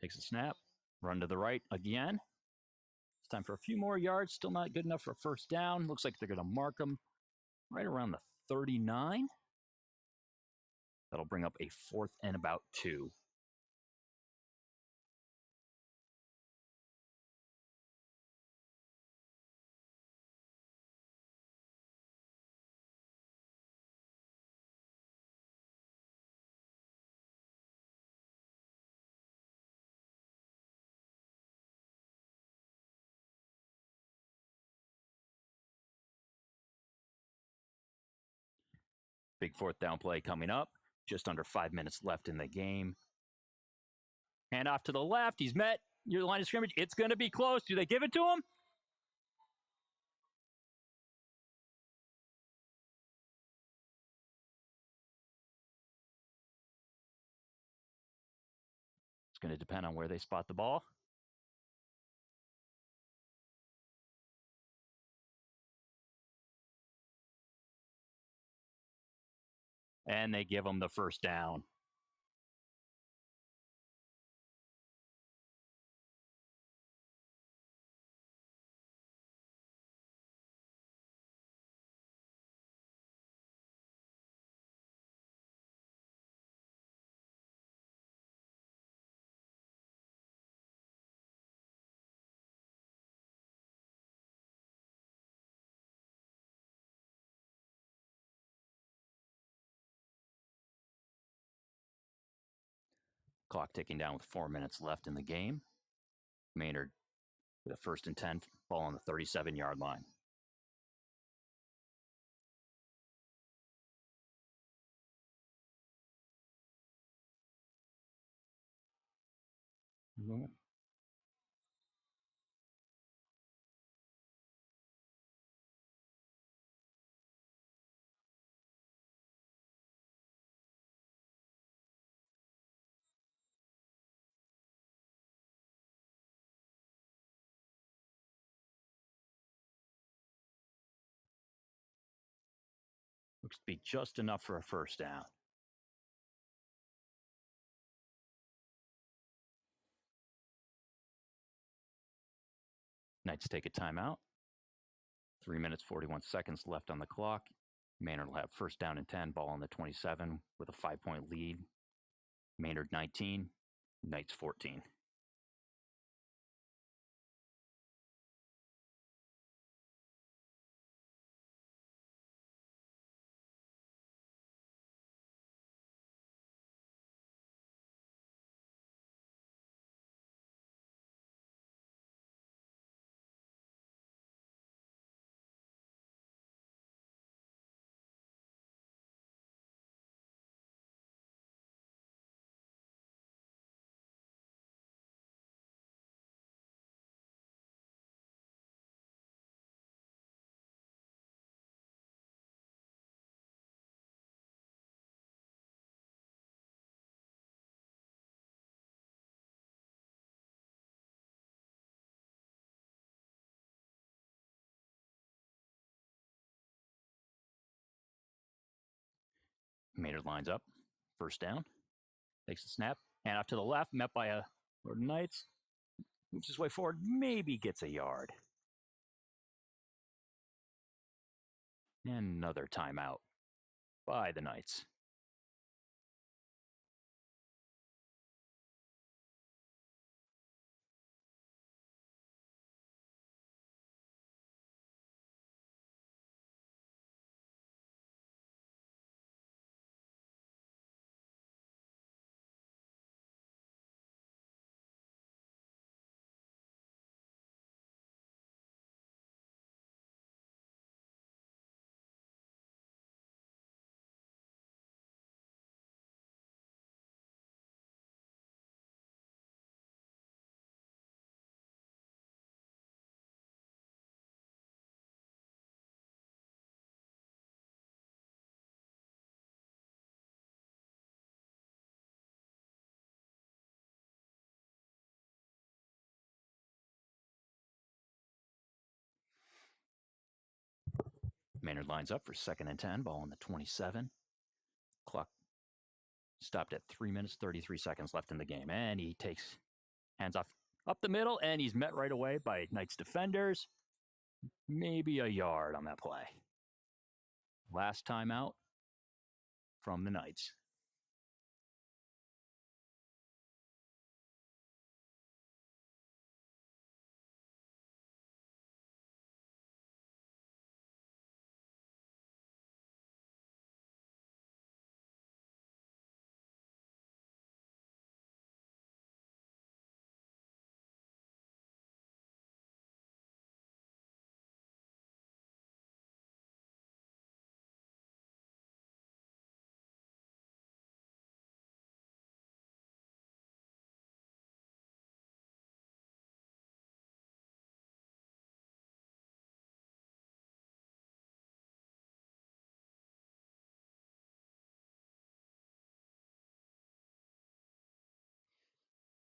Takes a snap, run to the right again. It's time for a few more yards. Still not good enough for a 1st down. Looks like they're going to mark him right around the 39. That'll bring up a 4th and about 2. Big 4th down play coming up. Just under 5 minutes left in the game. Hand off to the left. He's met your line of scrimmage. It's going to be close. Do they give it to him? It's going to depend on where they spot the ball. And they give him the 1st down. Clock ticking down with 4 minutes left in the game. Maynard with a 1st and 10, ball on the 37-yard line. Mm-hmm. Looks to be just enough for a 1st down. Knights take a timeout. 3 minutes, 41 seconds left on the clock. Maynard will have 1st down and 10, ball on the 27 with a 5-point lead. Maynard 19, Knights 14. Maynard lines up. First down. Takes the snap. And off to the left, met by a U11 Knights. Moves his way forward. Maybe gets a yard. And another timeout by the Knights. Maynard lines up for 2nd and 10, ball on the 27. Clock stopped at 3 minutes, 33 seconds left in the game. And he takes hands off up the middle, and he's met right away by Knights defenders. Maybe a yard on that play. Last timeout from the Knights.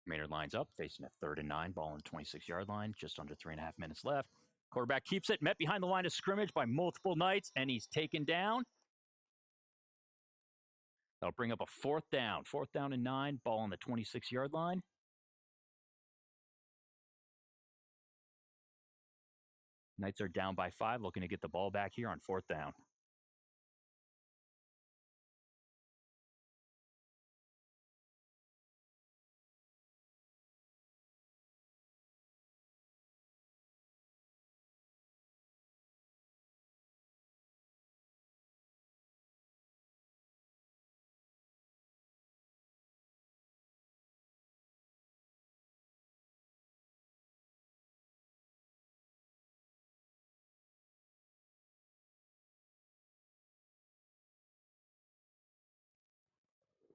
Maynard lines up, facing a 3rd and 9, ball on the 26-yard line, just under 3.5 minutes left. Quarterback keeps it, met behind the line of scrimmage by multiple Knights, and he's taken down. That'll bring up a 4th down. 4th down and 9, ball on the 26-yard line. Knights are down by 5, looking to get the ball back here on 4th down.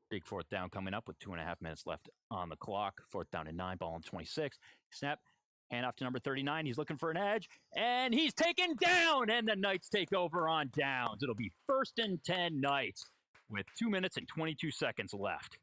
Big 4th down coming up with 2.5 minutes left on the clock. 4th down and 9, ball on 26. Snap, hand off to number 39. He's looking for an edge, and he's taken down, and the Knights take over on downs. It'll be 1st and 10 Knights with 2 minutes and 22 seconds left.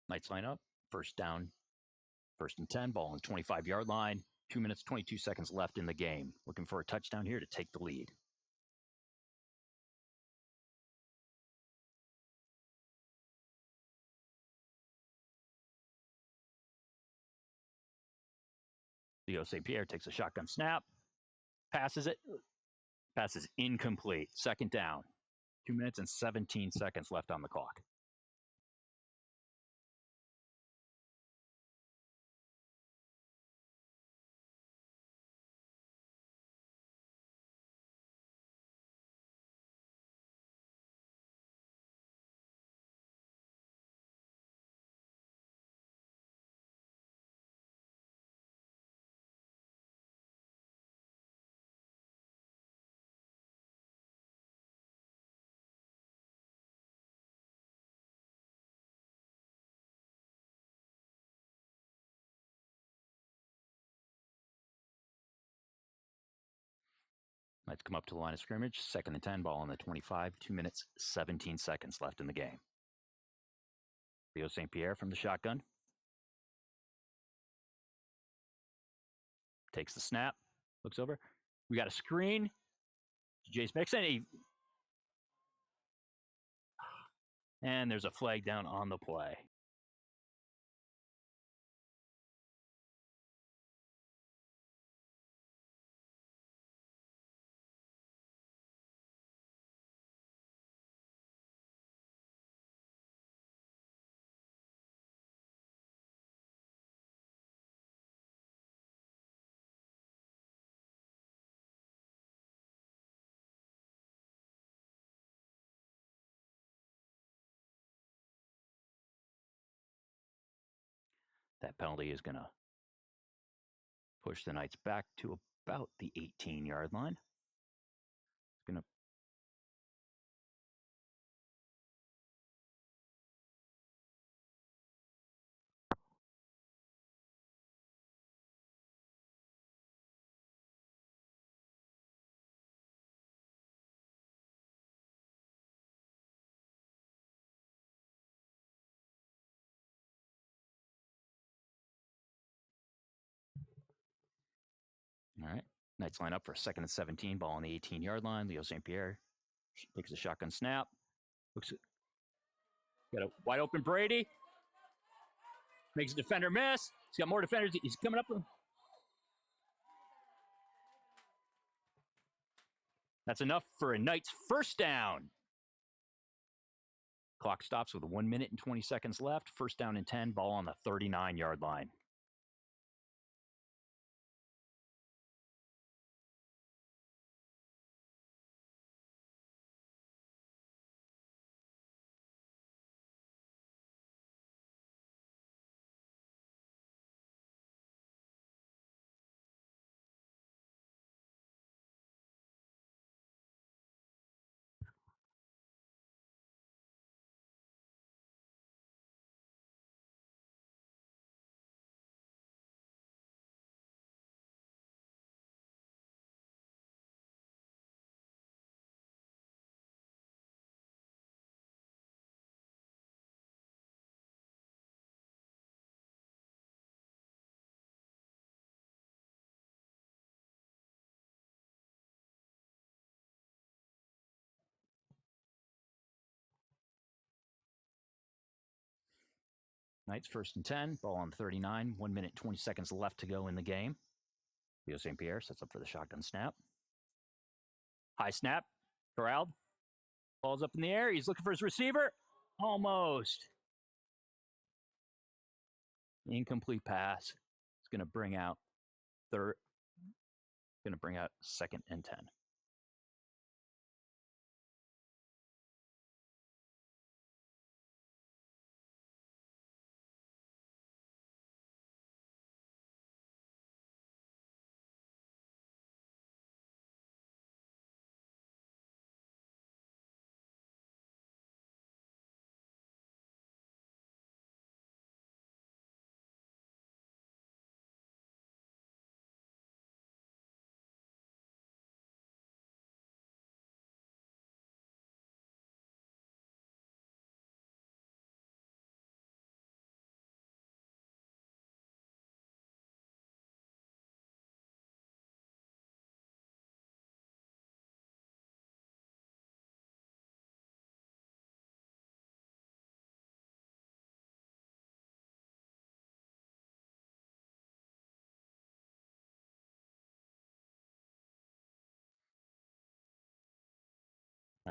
Knights line up, 1st down, 1st and 10, ball on the 25-yard line. 2 minutes, 22 seconds left in the game. Looking for a touchdown here to take the lead. Leo St. Pierre takes a shotgun snap, Passes it. Passes incomplete. Second down. 2 minutes and 17 seconds left on the clock. Knights come up to the line of scrimmage. 2nd and 10, ball on the 25. 2 minutes, 17 seconds left in the game. Leo St. Pierre from the shotgun. Takes the snap. Looks over. We got a screen. Jace Mixon. And there's a flag down on the play. That penalty is going to push the Knights back to about the 18-yard line. It's going to All right. Knights line up for 2nd and 17, ball on the 18-yard line. Leo St. Pierre takes a shotgun snap. Got a wide open Brady. Makes a defender miss. He's got more defenders. He's coming up. That's enough for a Knights first down. Clock stops with 1 minute and 20 seconds left. First down and 10, ball on the 39-yard line. Knights 1st and 10, ball on 39. 1 minute, 20 seconds left to go in the game. Leo St. Pierre sets up for the shotgun snap. High snap, corralled. Ball's up in the air. He's looking for his receiver. Almost. Incomplete pass. It's going to bring out 2nd and 10.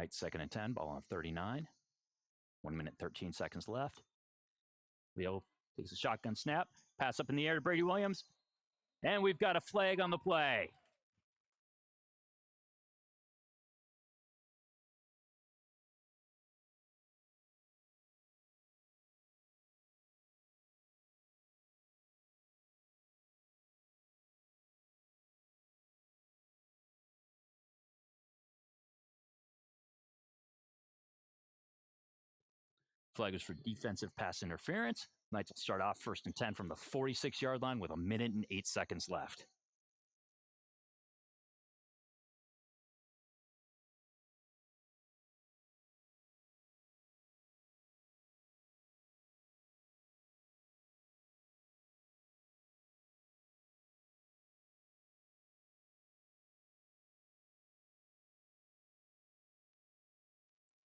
Knights 2nd and 10, ball on 39. 1 minute, 13 seconds left. Leo takes a shotgun snap, pass up in the air to Brady Williams, and we've got a flag on the play. Flag is for defensive pass interference. Knights will start off 1st and 10 from the 46-yard line with 1 minute and 8 seconds left.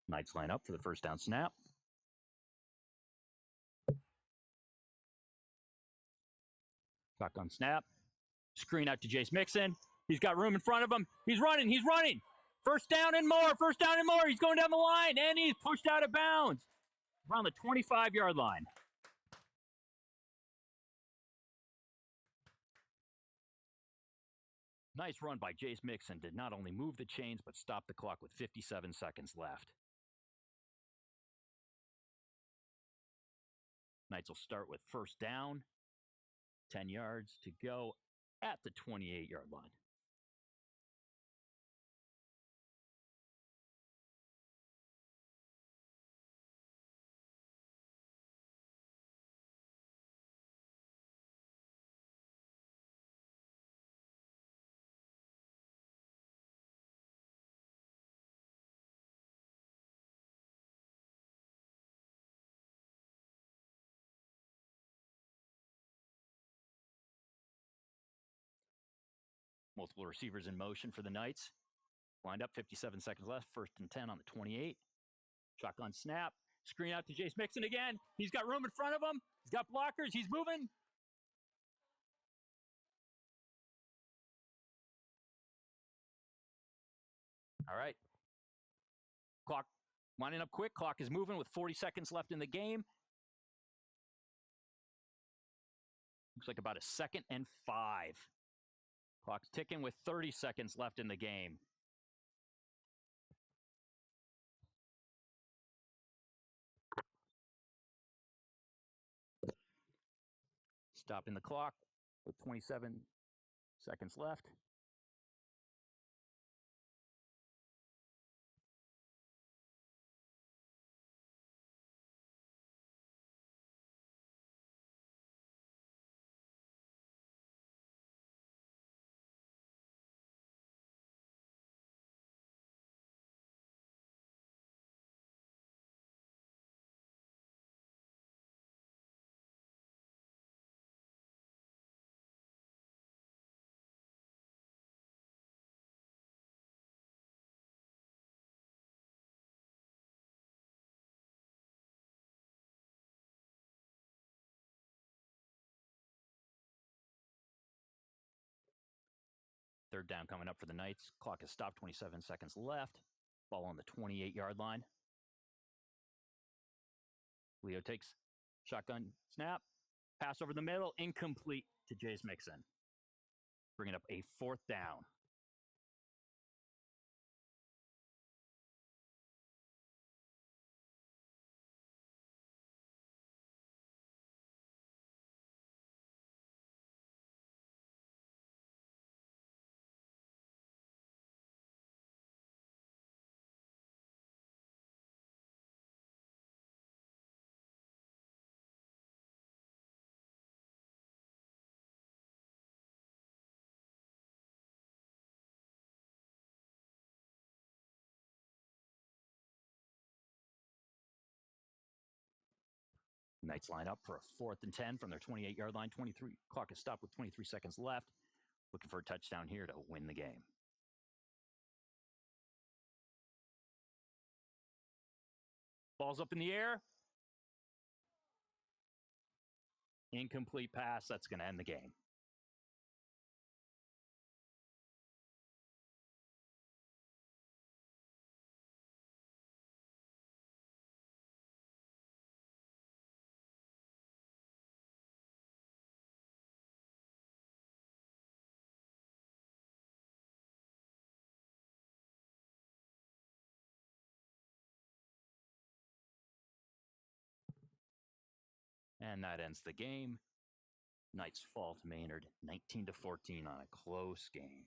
Knights line up for the first down snap. Shotgun snap. Screen out to Jace Mixon. He's got room in front of him. He's running. He's running. First down and more. First down and more. He's going down the line, and he's pushed out of bounds around the 25-yard line. Nice run by Jace Mixon. Did not only move the chains, but stop the clock with 57 seconds left. Knights will start with first down. 10 yards to go at the 28-yard line. Multiple receivers in motion for the Knights. Lined up, 57 seconds left. 1st and 10 on the 28. Shotgun snap. Screen out to Jace Mixon again. He's got room in front of him. He's got blockers. He's moving. All right. Clock winding up quick. Clock is moving with 40 seconds left in the game. Looks like about a 2nd and 5. Clock's ticking with 30 seconds left in the game. Stopping the clock with 27 seconds left. Third down coming up for the Knights. Clock has stopped, 27 seconds left. Ball on the 28-yard line. Leo takes shotgun snap. Pass over the middle, incomplete to Jace Mixon. Bringing up a 4th down. Knights line up for a 4th and 10 from their 28-yard line. 23 clock is stopped with 23 seconds left. Looking for a touchdown here to win the game. Ball's up in the air. Incomplete pass. That's going to end the game. And that ends the game. Knights fall to Maynard 19-14 on a close game.